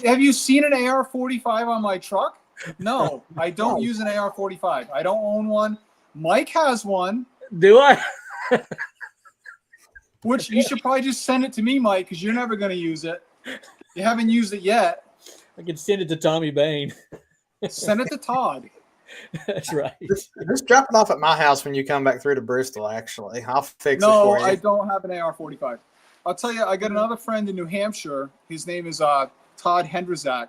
have you seen an AR-45 on my truck? No, I don't use an AR-45. I don't own one. Mike has one. Do I? Which you should probably just send it to me, Mike, because you're never going to use it. You haven't used it yet. I can send it to Tommy Bain. Send it to Todd. That's right. Just drop it off at my house when you come back through to Bristol, actually. I'll fix it No, for you. I don't have an AR-45. I'll tell you, I got another friend in New Hampshire. His name is Todd Hendrizak.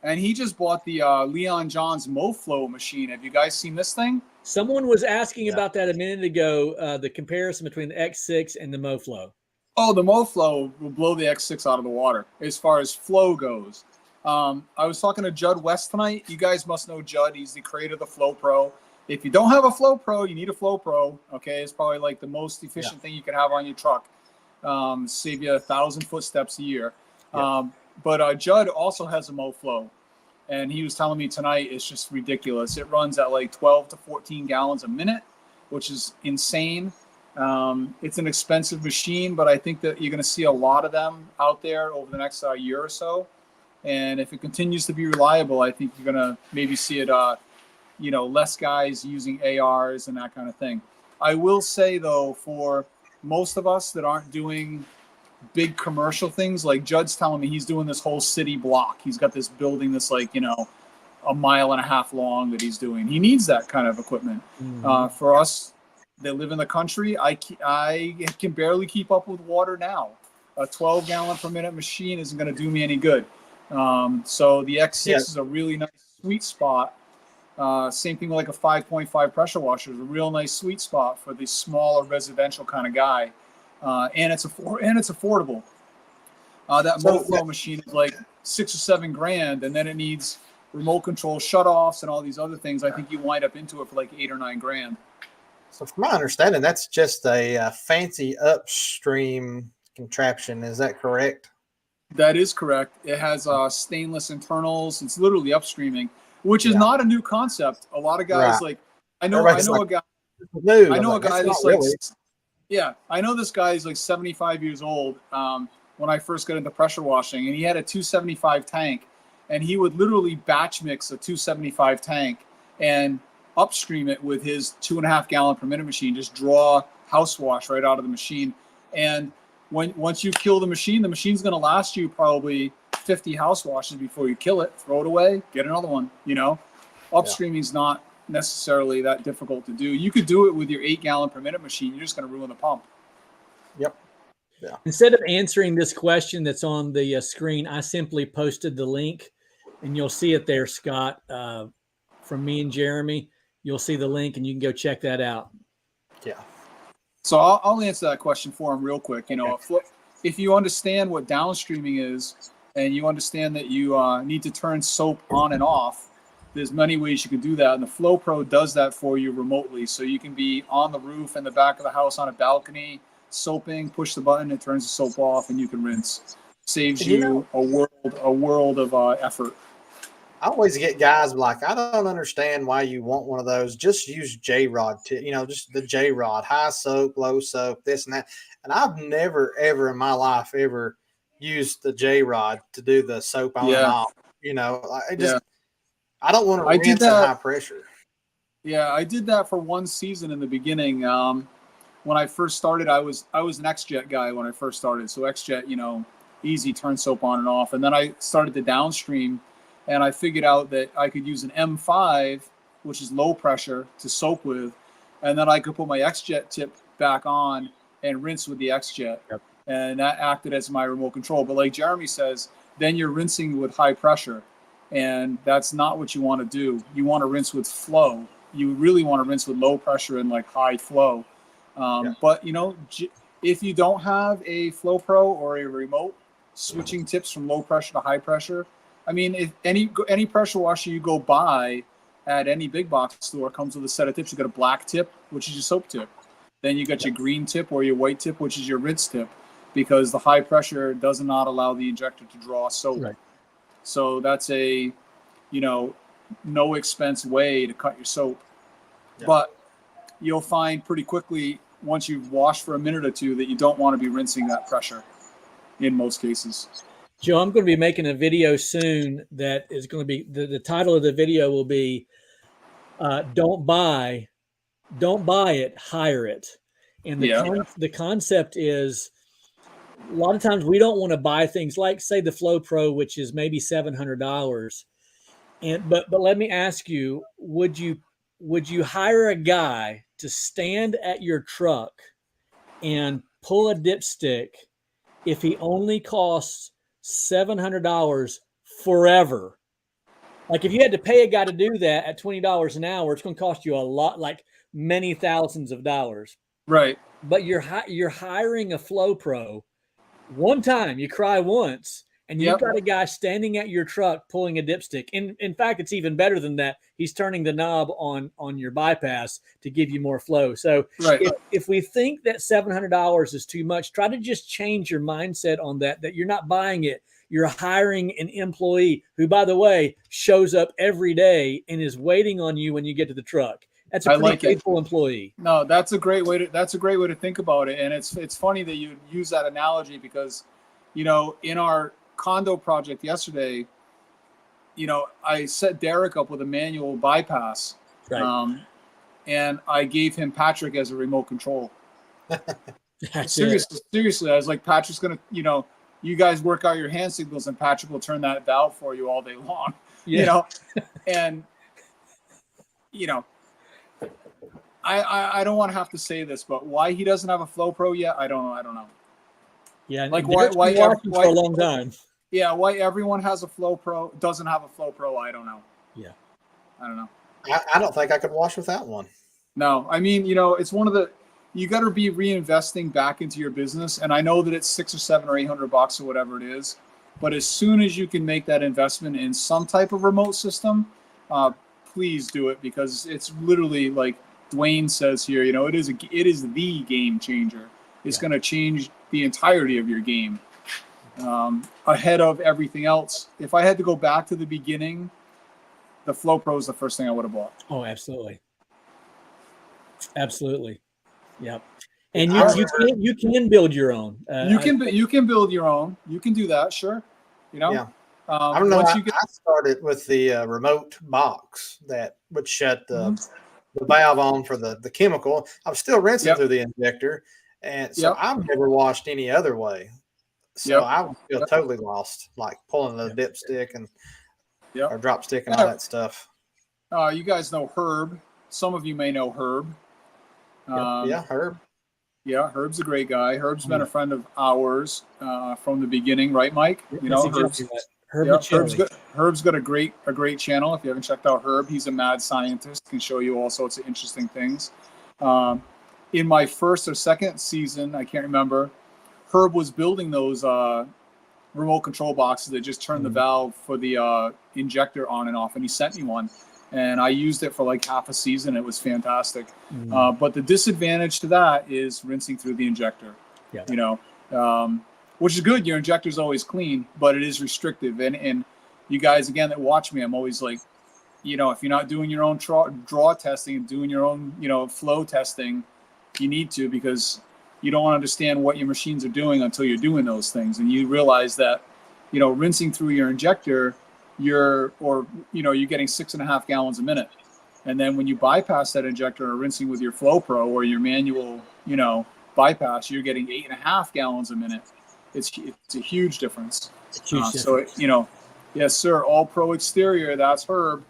And he just bought the Leon Johns Moflow machine. Have you guys seen this thing? Someone was asking about that a minute ago, the comparison between the X6 and the Moflow. Oh, the Moflow will blow the X6 out of the water as far as flow goes. I was talking to Judd West tonight. You guys must know Judd. He's the creator of the Flow Pro. If you don't have a Flow Pro, you need a Flow Pro. Okay, it's probably like the most efficient thing you can have on your truck. Save you 1,000 footsteps a year. But Judd also has a Moflow, and he was telling me tonight it's just ridiculous. It runs at like 12 to 14 gallons a minute, which is insane. It's an expensive machine, but I think that you're going to see a lot of them out there over the next year or so. And if it continues to be reliable, I think you're going to maybe see it, less guys using ARs and that kind of thing. I will say, though, for most of us that aren't doing big commercial things, like Judd's telling me he's doing this whole city block. He's got this building that's like, 1.5 miles long that he's doing. He needs that kind of equipment. For us that live in the country, I can barely keep up with water now. A 12-gallon per minute machine isn't going to do me any good. So the X6 is a really nice sweet spot. Same thing like a 5.5 pressure washer is a real nice sweet spot for the smaller residential kind of guy. And it's affordable. That Moflow machine is like $6 or $7 grand, and then it needs remote control shutoffs and all these other things. I think you wind up into it for like $8 or $9 grand. So from my understanding, that's just a fancy upstream contraption. Is that correct? That is correct. It has stainless internals. It's literally upstreaming, which is not a new concept. A lot of guys I know a guy that's like, I know this guy is like 75 years old. When I first got into pressure washing, and he had a 275 tank, and he would literally batch mix a 275 tank and upstream it with his 2.5 gallon per minute machine, just draw house wash right out of the machine. And once you kill the machine's going to last you probably 50 house washes before you kill it. Throw it away, get another one. Upstreaming is not necessarily that difficult to do. You could do it with your 8 gallon per minute machine. You're just going to ruin the pump. Yep. Yeah. Instead of answering this question that's on the screen, I simply posted the link, and you'll see it there, Scott, from me and Jeremy. You'll see the link, and you can go check that out. Yeah. So I'll answer that question for him real quick. If you understand what downstreaming is, and you understand that you need to turn soap on and off, there's many ways you can do that. And the Flow Pro does that for you remotely. So you can be on the roof in the back of the house on a balcony, soaping, push the button, it turns the soap off, and you can rinse. Saves you a world of effort. I always get guys like, I don't understand why you want one of those. Just use J-Rod, just the J-Rod, high soap, low soap, this and that. And I've never, ever in my life ever used the J-Rod to do the soap on and off. I don't want to rinse at high pressure. Yeah, I did that for one season in the beginning. When I first started, I was an X-Jet guy when I first started. So X-Jet, easy, turn soap on and off. And then I started the downstream, and I figured out that I could use an M5, which is low pressure, to soap with, and then I could put my X-Jet tip back on and rinse with the X-Jet. Yep. And that acted as my remote control. But like Jeremy says, then you're rinsing with high pressure, and that's not what you want to do. You want to rinse with flow. You really want to rinse with low pressure and like high flow. But if you don't have a Flow Pro or a remote, switching tips from low pressure to high pressure, I mean, if any pressure washer you go buy, at any big box store comes with a set of tips. You got a black tip, which is your soap tip. Then you got your green tip or your white tip, which is your rinse tip, because the high pressure does not allow the injector to draw soap. Right. So that's a, no expense way to cut your soap. Yeah. But you'll find pretty quickly, once you've washed for a minute or two, that you don't want to be rinsing that pressure in most cases. Joe, I'm going to be making a video soon that is going to be, the title of the video will be, don't buy it, hire it. And the concept is, a lot of times we don't want to buy things like, say, the Flow Pro, which is maybe $700. But let me ask you, would you hire a guy to stand at your truck and pull a dipstick if he only costs $700 forever? Like, if you had to pay a guy to do that at $20 an hour, it's going to cost you a lot, like many thousands of dollars. Right. But you're hiring a Flow Pro. One time, you cry once, and you've got a guy standing at your truck pulling a dipstick. In fact, it's even better than that. He's turning the knob on your bypass to give you more flow. So if we think that $700 is too much, try to just change your mindset on that you're not buying it. You're hiring an employee who, by the way, shows up every day and is waiting on you when you get to the truck. That's a pretty faithful employee. No, that's a great way to think about it. And it's funny that you use that analogy because, in our condo project yesterday, I set Derek up with a manual bypass. Right. And I gave him Patrick as a remote control. Seriously, I was like, Patrick's gonna, you guys work out your hand signals and Patrick will turn that valve for you all day long. And I don't want to have to say this, but why he doesn't have a Flow Pro yet, I don't know. Yeah, like why for a long time. Yeah, why everyone has a Flow Pro doesn't have a Flow Pro, I don't know. Yeah, I don't know. I don't think I could wash without one. No, I mean, it's one of the, you got to be reinvesting back into your business, and I know that it's $600 or $700 or $800 or whatever it is, but as soon as you can make that investment in some type of remote system, please do it, because it's literally like Dwayne says here, it is the game changer. It's going to change the entirety of your game, ahead of everything else. If I had to go back to the beginning, the Flow Pro is the first thing I would have bought. Oh, absolutely. Yep. And you can build your own. You can build your own. You can do that, sure. Yeah. I don't know. I started with the remote box that would shut the valve on for the chemical. I'm still rinsing through the injector, and so I've never washed any other way. So I would feel totally lost, like pulling the dipstick and or drop stick and all that stuff. You guys know Herb. Some of you may know Herb. Herb. Yeah, Herb's a great guy. Herb's been a friend of ours from the beginning, right, Mike? Herb's got a great channel. If you haven't checked out Herb, he's a mad scientist, can show you all sorts of interesting things. In my first or second season, I can't remember, Herb was building those remote control boxes that just turn the valve for the injector on and off, and he sent me one. And I used it for like half a season. It was fantastic. But the disadvantage to that is rinsing through the injector, which is good. Your injector's always clean, but it is restrictive. And you guys, again, that watch me, I'm always like, if you're not doing your own draw testing and doing your own, flow testing, you need to, because you don't understand what your machines are doing until you're doing those things. And you realize that, rinsing through your injector, you're getting 6.5 gallons a minute, and then when you bypass that injector or rinsing with your Flow Pro or your manual bypass, you're getting 8.5 gallons a minute. It's a huge difference. So yes sir, All Pro Exterior, that's Herb.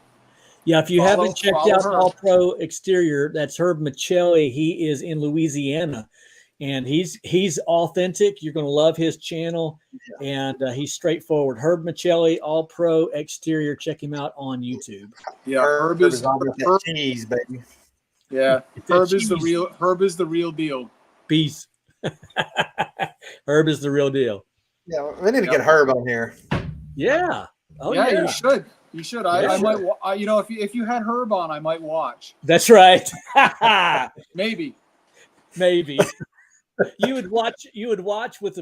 If you haven't checked out All Pro Exterior, that's Herb Michelli. He is in Louisiana, and he's authentic. You're going to love his channel, and he's straightforward. Herb Michelli, All Pro Exterior. Check him out on YouTube. Yeah, Herb is cheese, baby. Yeah, Herb is the real deal. Peace. Herb is the real deal. Yeah, we need to get Herb on here. Yeah. You should. You should. I might. You know, if you had Herb on, I might watch. That's right. Maybe. You would watch with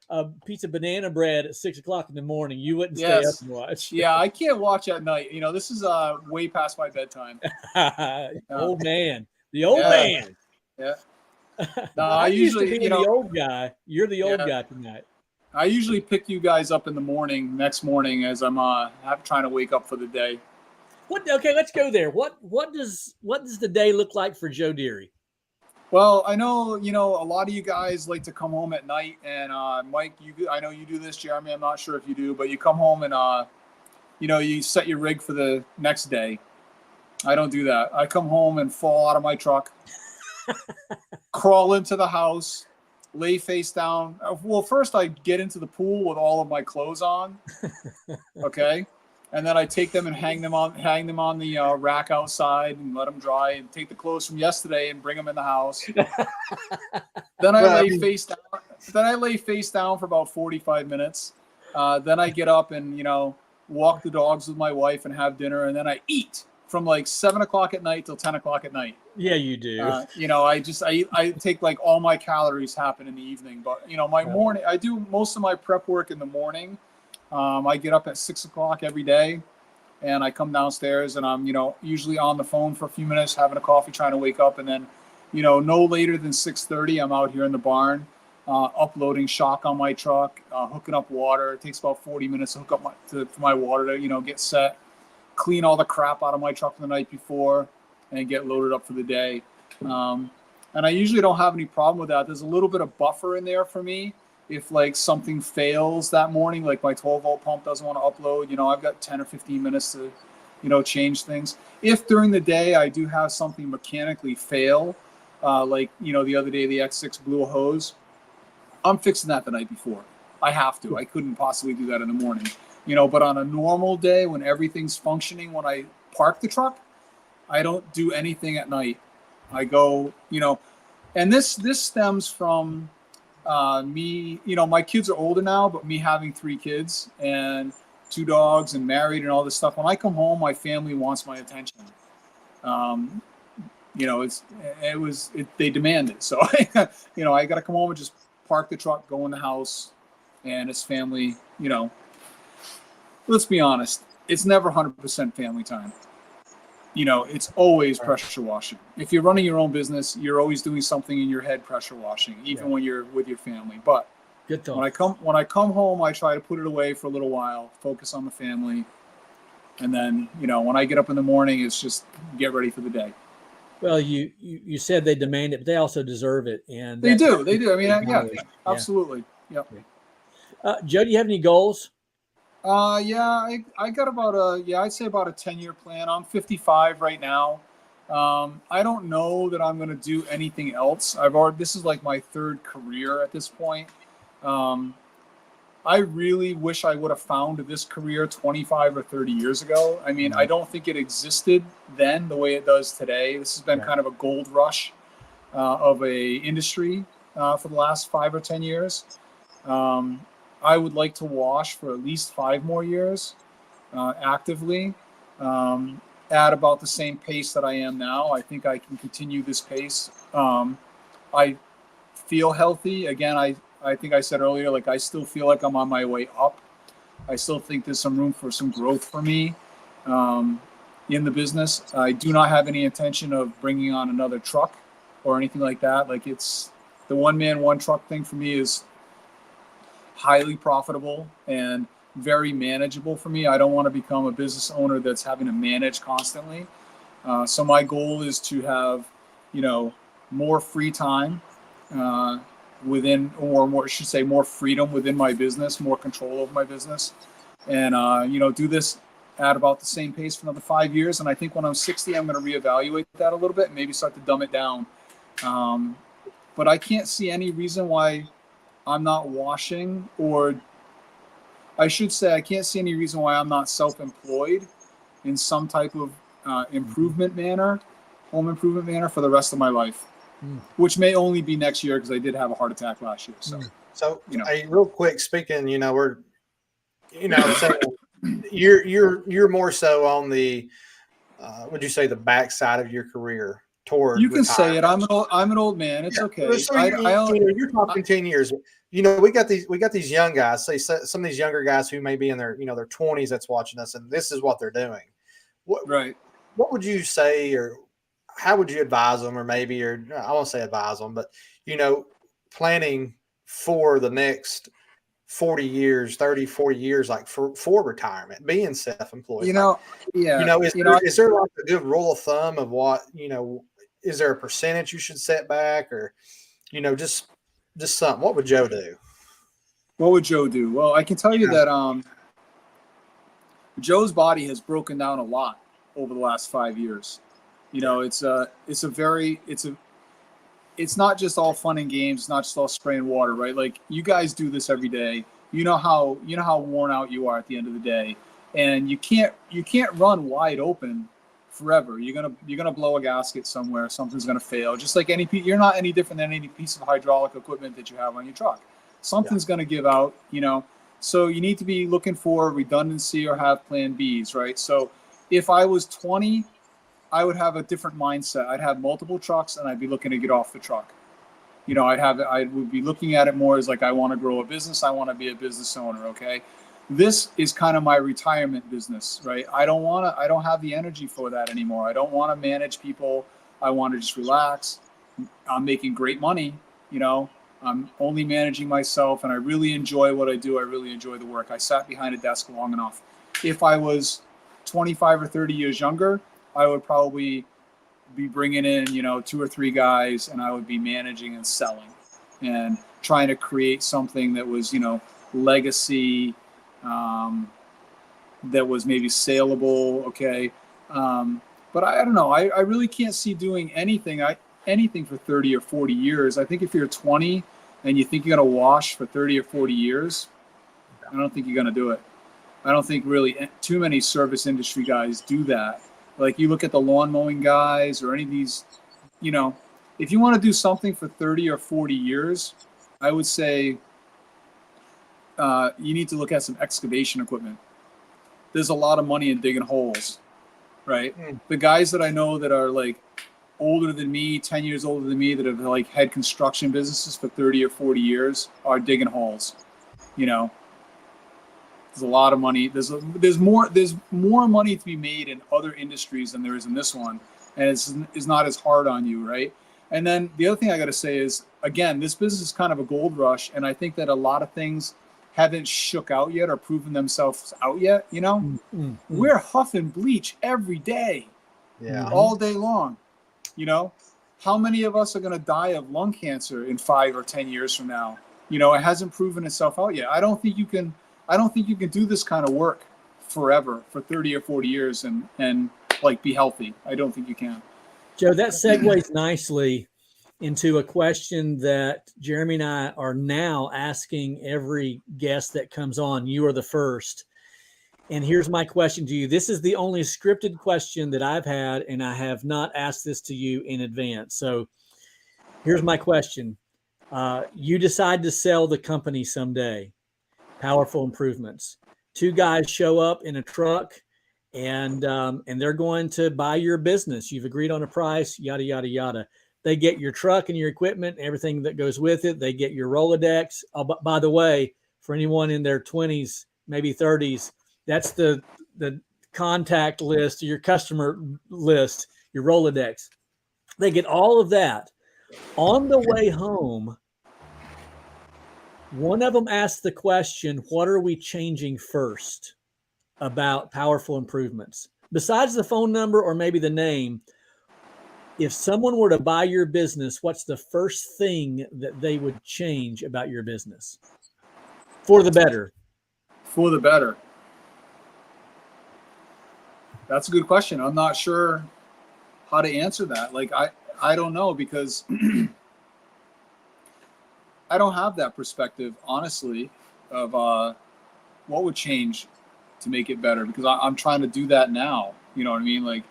a piece of banana bread at 6:00 in the morning. You wouldn't stay up and watch. Yeah, I can't watch at night. You know, this is way past my bedtime. Old man. The old man. Yeah. No, I usually usually be the old guy. You're the old guy tonight. I usually pick you guys up in the next morning as I'm trying to wake up for the day. Okay, let's go there. What does the day look like for Joe Deery? Well, I know, a lot of you guys like to come home at night, and Mike, I know you do this, Jeremy, I'm not sure if you do, but you come home and, you set your rig for the next day. I don't do that. I come home and fall out of my truck, crawl into the house, lay face down. Well, first I get into the pool with all of my clothes on, okay? And then I take them and hang them on the rack outside and let them dry, and take the clothes from yesterday and bring them in the house. Then I lay face down. Then I lay face down for about 45 minutes. Then I get up and walk the dogs with my wife and have dinner, and then I eat from like 7:00 at night till 10:00 at night. Yeah, you do. I take like all my calories happen in the evening, but my morning, I do most of my prep work in the morning. I get up at 6:00 every day, and I come downstairs, and I'm, usually on the phone for a few minutes, having a coffee, trying to wake up. And then, no later than 6:30, I'm out here in the barn, uploading shock on my truck, hooking up water. It takes about 40 minutes to hook up my water to, get set, clean all the crap out of my truck the night before, and get loaded up for the day. And I usually don't have any problem with that. There's a little bit of buffer in there for me. If like something fails that morning, like my 12-volt pump doesn't want to upload, I've got 10 or 15 minutes to, change things. If during the day I do have something mechanically fail, like, the other day the X6 blew a hose, I'm fixing that the night before. I have to. I couldn't possibly do that in the morning. But on a normal day when everything's functioning, when I park the truck, I don't do anything at night. I go, and this stems from me, my kids are older now, but me having 3 kids and 2 dogs and married and all this stuff. When I come home, my family wants my attention. They demand it. So, I got to come home and just park the truck, go in the house, and it's family, let's be honest. It's never 100% family time. It's always pressure washing. If you're running your own business, you're always doing something in your head, pressure washing, even when you're with your family. But when I come home, I try to put it away for a little while, focus on the family. And then, when I get up in the morning, it's just get ready for the day. Well, you said they demand it, but they also deserve it. And they do. I mean, absolutely. Yep. Joe, do you have any goals? I got about I'd say about a 10-year plan. I'm 55 right now. I don't know that I'm going to do anything else. This is like my 3rd career at this point. I really wish I would have found this career 25 or 30 years ago. I mean, I don't think it existed then the way it does today. This has been kind of a gold rush of a industry for the last 5 or 10 years. I would like to wash for at least 5 more years actively at about the same pace that I am now. I think I can continue this pace. I feel healthy. Again, I think I said earlier, like I still feel like I'm on my way up. I still think there's some room for some growth for me in the business. I do not have any intention of bringing on another truck or anything like that. Like it's the one man, one truck thing for me is highly profitable and very manageable for me. I don't want to become a business owner that's having to manage constantly. So my goal is to have, more free time within, or more, I should say more freedom within my business, more control over my business, and, do this at about the same pace for another 5 years. And I think when I'm 60, I'm going to reevaluate that a little bit and maybe start to dumb it down. But I can't see any reason why I'm not washing, or I should say I can't see any reason why I'm not self-employed in some type of home improvement manner for the rest of my life, which may only be next year because I did have a heart attack last year. So, real quick speaking, we're, saying you're more so on the would you say the backside of your career toward You can say it. retirement? I'm an old man. It's okay. So you're talking 10 years. We got these young guys. Say some of these younger guys who may be in their their 20s that's watching us, and this is what they're doing. Right. What would you say, or how would you advise them, or I won't say advise them, but planning for the next 40 years, 30, 40 years, like for retirement, being self-employed. Is there like a good rule of thumb of what, is there a percentage you should set back, or, just something? What would Joe do? What would Joe do? Well, I can tell you that Joe's body has broken down a lot over the last 5 years. It's not just all fun and games, it's not just all spraying water, right? Like, you guys do this every day. You know how worn out you are at the end of the day, and you can't run wide open forever. You're gonna blow a gasket somewhere. Something's gonna fail. Just like you're not any different than any piece of hydraulic equipment that you have on your truck. Something's gonna give out. So you need to be looking for redundancy or have plan Bs, right? So if I was 20, I would have a different mindset. I'd have multiple trucks, and I'd be looking to get off the truck. I would be looking at it more as like, I want to grow a business. I want to be a business owner. Okay. This is kind of my retirement business, right? I don't have the energy for that anymore. I don't want to manage people. I want to just relax. I'm making great money. I'm only managing myself, and I really enjoy what I do. I really enjoy the work. I sat behind a desk long enough. If I was 25 or 30 years younger, I would probably be bringing in, 2 or 3 guys, and I would be managing and selling and trying to create something that was, legacy, that was maybe saleable. Okay. But I don't know. I really can't see doing anything for 30 or 40 years. I think if you're 20 and you think you're going to wash for 30 or 40 years, I don't think you're going to do it. I don't think really too many service industry guys do that. Like, you look at the lawn mowing guys or any of these, if you want to do something for 30 or 40 years, I would say you need to look at some excavation equipment. There's a lot of money in digging holes, right? The guys that I know that are like older than me, 10 years older than me, that have like had construction businesses for 30 or 40 years are digging holes. There's a lot of money. There's more money to be made in other industries than there is in this one, and it's not as hard on you, right? And then the other thing I got to say is, again, this business is kind of a gold rush, and I think that a lot of things haven't shook out yet or proven themselves out yet. We're huffing bleach every day, all day long. How many of us are going to die of lung cancer in 5 or 10 years from now? It hasn't proven itself out yet. I don't think you can do this kind of work forever for 30 or 40 years and like be healthy. I don't think you can. Joe, that segues nicely into a question that Jeremy and I are now asking every guest that comes on. You are the first. And here's my question to you. This is the only scripted question that I've had, and I have not asked this to you in advance. So here's my question. You decide to sell the company someday. Powerful Improvements. 2 guys show up in a truck, and they're going to buy your business. You've agreed on a price, yada, yada, yada. They get your truck and your equipment, everything that goes with it. They get your Rolodex. Oh, by the way, for anyone in their 20s, maybe 30s, that's the contact list, your customer list, your Rolodex. They get all of that. On the way home, one of them asked the question, what are we changing first about Powerful Improvements? Besides the phone number or maybe the name, if someone were to buy your business, what's the first thing that they would change about your business? For the better. For the better. That's a good question. I'm not sure how to answer that. Like, I don't know, because I don't have that perspective, honestly, of what would change to make it better, because I'm trying to do that now. You know what I mean? Like,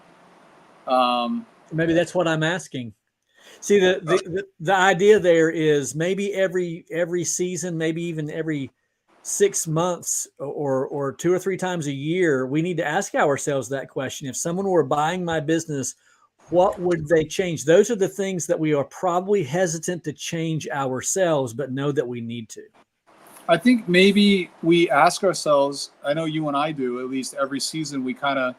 maybe that's what I'm asking. See, the idea there is maybe every season, maybe even every 6 months or 2 or 3 times a year, we need to ask ourselves that question. If someone were buying my business, what would they change? Those are the things that we are probably hesitant to change ourselves, but know that we need to. I think maybe we ask ourselves, I know you and I do, at least every season, we kind of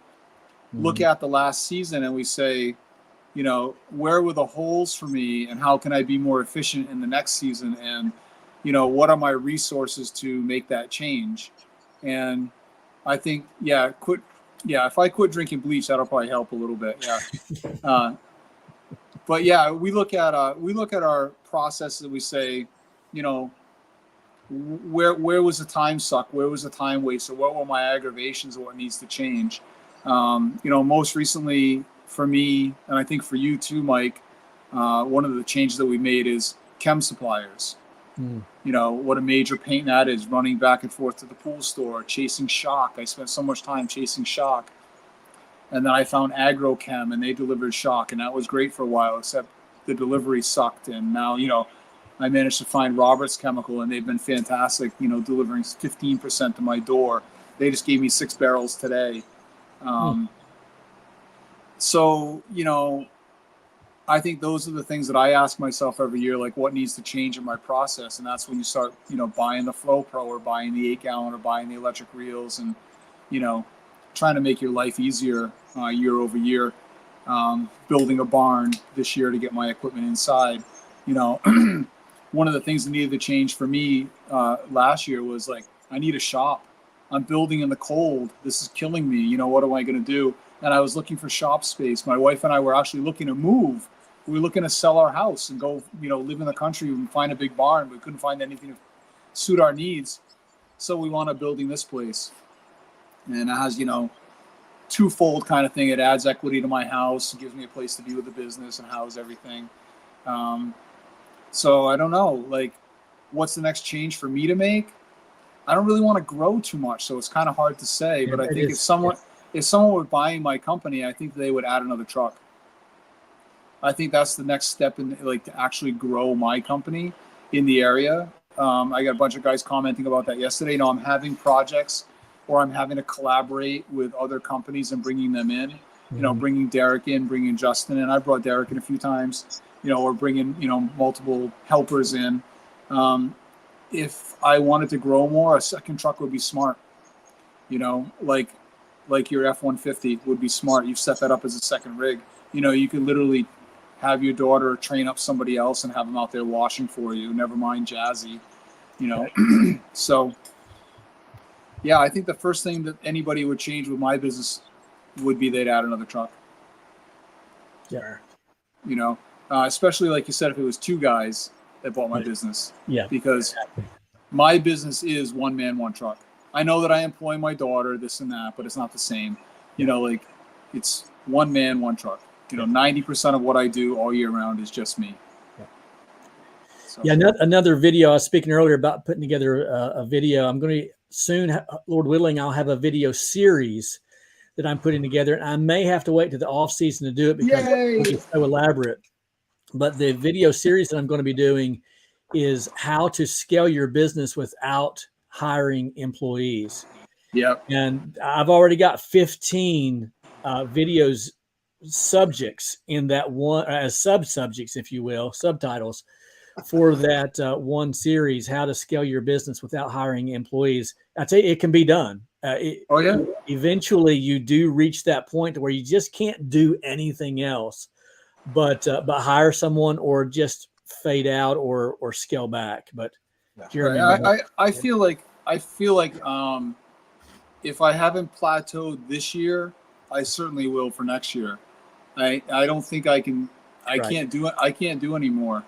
look at the last season and we say, you know, where were the holes for me and how can I be more efficient in the next season? And, you know, what are my resources to make that change? And I think, if I quit drinking bleach, that'll probably help a little bit. Yeah. But yeah, we look at our processes and we say, you know, where was the time suck? Where was the time waste? Or what were my aggravations? Or what needs to change? You know, most recently for me, and I think for you too, Mike, one of the changes that we made is chem suppliers. You know, what a major pain that is, running back and forth to the pool store, chasing shock. I spent so much time chasing shock. And then I found AgroChem and they delivered shock. And that was great for a while, except the delivery sucked. And now, you know, I managed to find Robert's Chemical and they've been fantastic, you know, delivering 15% to my door. They just gave me 6 barrels today. So, you know, I think those are the things that I ask myself every year, like what needs to change in my process. And that's when you start, you know, buying the Flow Pro or buying the 8-gallon or buying the electric reels and, you know, trying to make your life easier year over year. Building a barn this year to get my equipment inside. You know, one of the things that needed to change for me last year was like, I need a shop. I'm building in the cold. This is killing me. You know, what am I going to do? And I was looking for shop space. My wife and I were actually looking to move. We were looking to sell our house and go, you know, live in the country and find a big barn. We couldn't find anything to suit our needs. So we wound up building this place. And it has, you know, twofold kind of thing. It adds equity to my house. It gives me a place to be with the business and house everything. So I don't know, like, what's the next change for me to make? I don't really want to grow too much, so it's kind of hard to say. But I think if someone were buying my company, I think they would add another truck. I think that's the next step in, like, to actually grow my company in the area. I got a bunch of guys commenting about that yesterday. You know, I'm having projects or I'm having to collaborate with other companies and bringing them in. You know, bringing Derek in, bringing Justin in. I brought Derek in a few times. You know, or bringing, you know, multiple helpers in. If I wanted to grow more, a second truck would be smart. You know, like your F-150 would be smart. You set that up as a second rig. You know, you could literally have your daughter train up somebody else and have them out there washing for you. Never mind Jazzy. You know, so yeah, I think the first thing that anybody would change with my business would be they'd add another truck. Yeah. You know, especially like you said, if it was 2 guys that bought my business. Yeah. Because my business is one man, one truck. I know that I employ my daughter, this and that, but it's not the same. You know, like it's one man, one truck. You know, 90% of what I do all year round is just me. So. Yeah. Another video. I was speaking earlier about putting together a video. I'm going to soon, Lord willing, I'll have a video series that I'm putting together. And I may have to wait to the off season to do it because it's so elaborate. But the video series that I'm going to be doing is how to scale your business without hiring employees. Yeah. And I've already got 15 videos subjects in that one as sub-subjects, if you will, subtitles for that one series, how to scale your business without hiring employees. I tell you, it can be done. Eventually you do reach that point where you just can't do anything else but hire someone or just fade out or scale back. But Jeremy, I feel like if I haven't plateaued this year, I certainly will for next year. I don't think I can. I can't do it. I can't do anymore.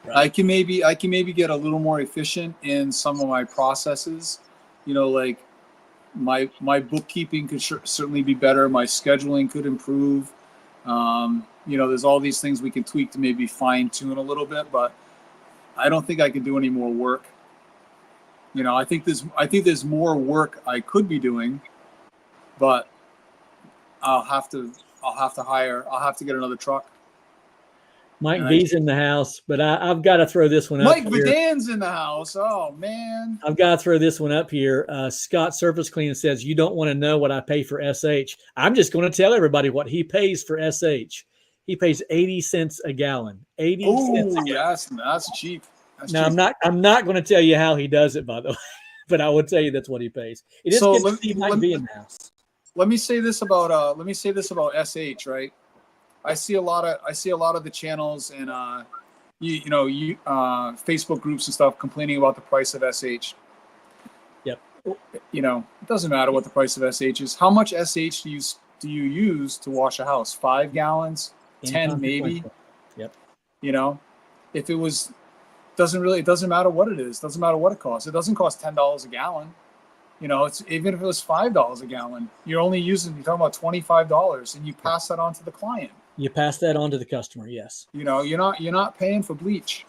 Right. I can maybe get a little more efficient in some of my processes. You know, like my bookkeeping could certainly be better. My scheduling could improve. You know, there's all these things we can tweak to maybe fine tune a little bit, but I don't think I can do any more work. You know, I think there's more work I could be doing, but I'll have to get another truck. Mike V's in the house, but I've got to throw this one up. Mike Vidan's in the house. Oh, man. I've got to throw this one up here. Scott Surface Clean says, you don't want to know what I pay for SH. I'm just going to tell everybody what he pays for SH. He pays 80 cents a gallon. 80 cents a gallon. That's cheap. Now, I'm not going to tell you how he does it, by the way, but I will tell you that's what he pays. It is good to see Mike V in the house. Let me say this about SH, right? I see a lot of the channels and Facebook groups and stuff complaining about the price of SH. Yep. It doesn't matter what the price of SH is. How much SH do you use to wash a house? 5 gallons, 10 maybe. Yep. If it was, it doesn't matter what it is. Doesn't matter what it costs. It doesn't cost $10 a gallon. It's even if it was $5 a gallon, you're talking about $25, and you pass that on to the client. You pass that on to the customer, yes. You're not paying for bleach.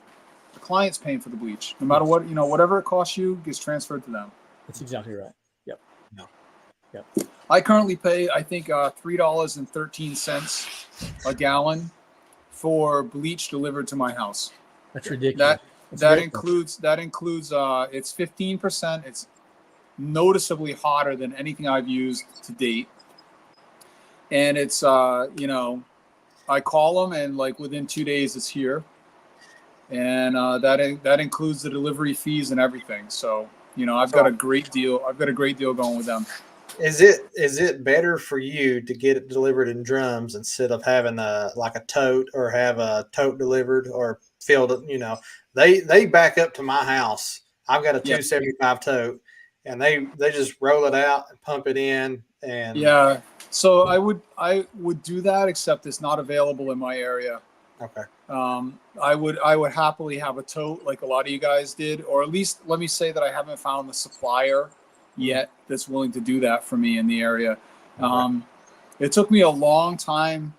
The client's paying for the bleach. No matter what, whatever it costs you gets transferred to them. That's exactly right. Yep. No. Yep. I currently pay, I think, $3.13 a gallon for bleach delivered to my house. That's ridiculous. That includes it's 15%. It's noticeably hotter than anything I've used to date. And it's I call them, and like within 2 days it's here, and that includes the delivery fees and everything. So I've got a great deal. I've got a great deal going with them. Is it better for you to get it delivered in drums instead of having a tote, or have a tote delivered or filled? They back up to my house. I've got a 275 tote, and they just roll it out and pump it in. And yeah. So I would do that, except it's not available in my area. Okay. I would happily have a tote like a lot of you guys did, or at least let me say that I haven't found the supplier yet that's willing to do that for me in the area. Okay. It took me a long time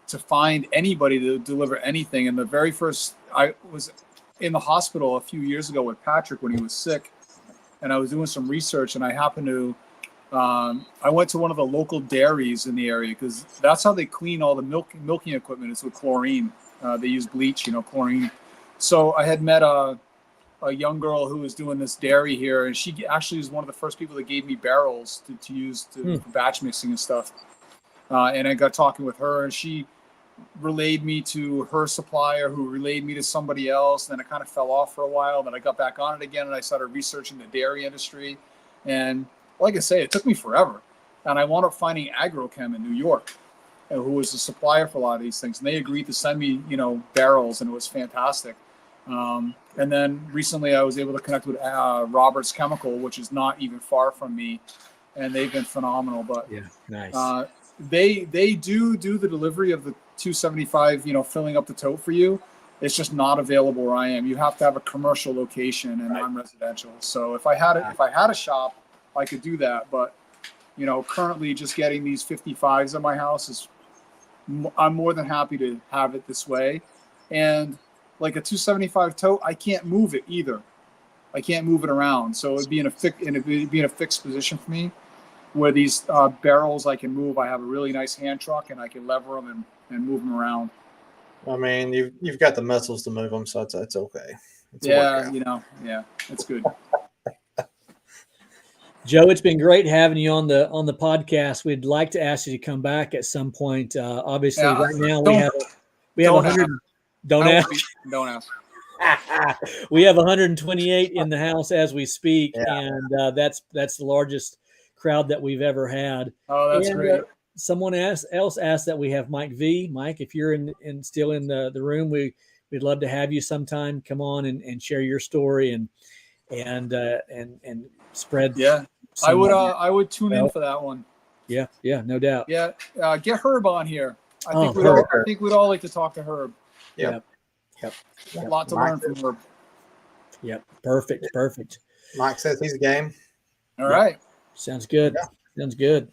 to find anybody to deliver anything. And the very first, I was in the hospital a few years ago with Patrick when he was sick, and I was doing some research, and I happened to I went to one of the local dairies in the area, because that's how they clean all the milking equipment. It's with chlorine. They use bleach, chlorine. So I had met a young girl who was doing this dairy here, and she actually was one of the first people that gave me barrels to use for batch mixing and stuff. And I got talking with her, and she relayed me to her supplier, who relayed me to somebody else. Then it kind of fell off for a while. Then I got back on it again, and I started researching the dairy industry. And like I say, it took me forever. And I wound up finding Agrochem in New York, who was the supplier for a lot of these things. And they agreed to send me, barrels, and it was fantastic. And then recently I was able to connect with Robert's Chemical, which is not even far from me. And they've been phenomenal. But yeah, nice. They do the delivery of the 275, filling up the tote for you. It's just not available where I am. You have to have a commercial location, and I'm residential. So if I had a shop, I could do that. But currently just getting these 55s at my house I'm more than happy to have it this way. And like a 275 tote, I can't move it either. I can't move it around. So it'd be in a fixed position for me. Where these barrels I can move, I have a really nice hand truck, and I can lever them and move them around. I mean, you've got the muscles to move them, so it's okay. It's it's good. Joe, it's been great having you on the podcast. We'd like to ask you to come back at some point. Obviously, right now we have 100. Don't ask. Don't ask. We have 128 in the house as we speak, and that's the largest crowd that we've ever had. Oh, that's great. Someone else asked that we have Mike V. Mike, if you're still in the room, we'd love to have you sometime. Come on and share your story and spread. Yeah, I would tune in for that one. Yeah, no doubt. Yeah, get Herb on here. I think we'd all like to talk to Herb. Yep. A lot to learn from Herb. Yep. Perfect. Mike says he's game. All right. Sounds good. Yeah. Sounds good.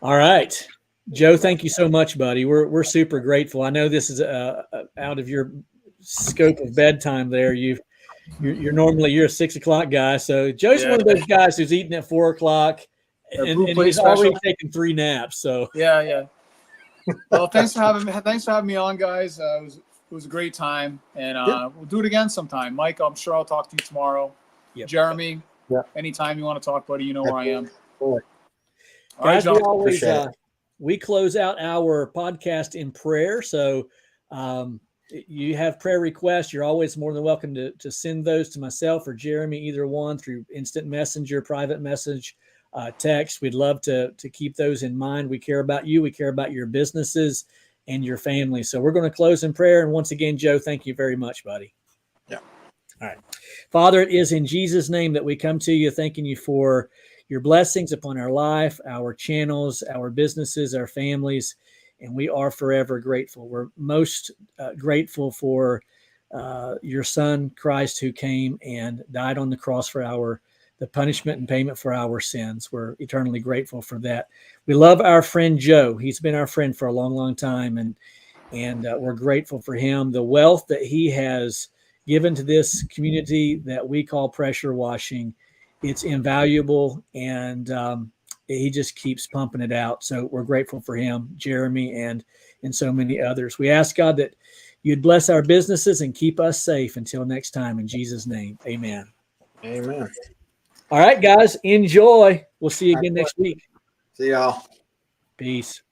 All right, Joe, thank you so much, buddy. We're super grateful. I know this is out of your scope of bedtime there. You're normally a 6 o'clock guy. So Joe's one of those guys who's eating at 4 o'clock and he's already taken 3 naps. So yeah. Well, thanks for having me on, guys. It was a great time, and we'll do it again sometime. Mike, I'm sure I'll talk to you tomorrow. Yep. Jeremy, anytime you want to talk, buddy, you know where I am. All right, Guys, John. we always we close out our podcast in prayer. So you have prayer requests, you're always more than welcome to send those to myself or Jeremy, either one, through instant messenger, private message, text. We'd love to keep those in mind. We care about you. We care about your businesses and your family. So we're going to close in prayer. And once again, Joe, thank you very much, buddy. Yeah. All right. Father, it is in Jesus' name that we come to you, thanking you for your blessings upon our life, our channels, our businesses, our families, and we are forever grateful. We're most grateful for your son, Christ, who came and died on the cross for the punishment and payment for our sins. We're eternally grateful for that. We love our friend Joe. He's been our friend for a long, long time, and we're grateful for him. The wealth that he has given to this community that we call pressure washing, it's invaluable, and he just keeps pumping it out. So we're grateful for him, Jeremy, and so many others. We ask God that you'd bless our businesses and keep us safe until next time. In Jesus' name, amen. Amen. All right, guys, enjoy. We'll see you again next week. See y'all. Peace.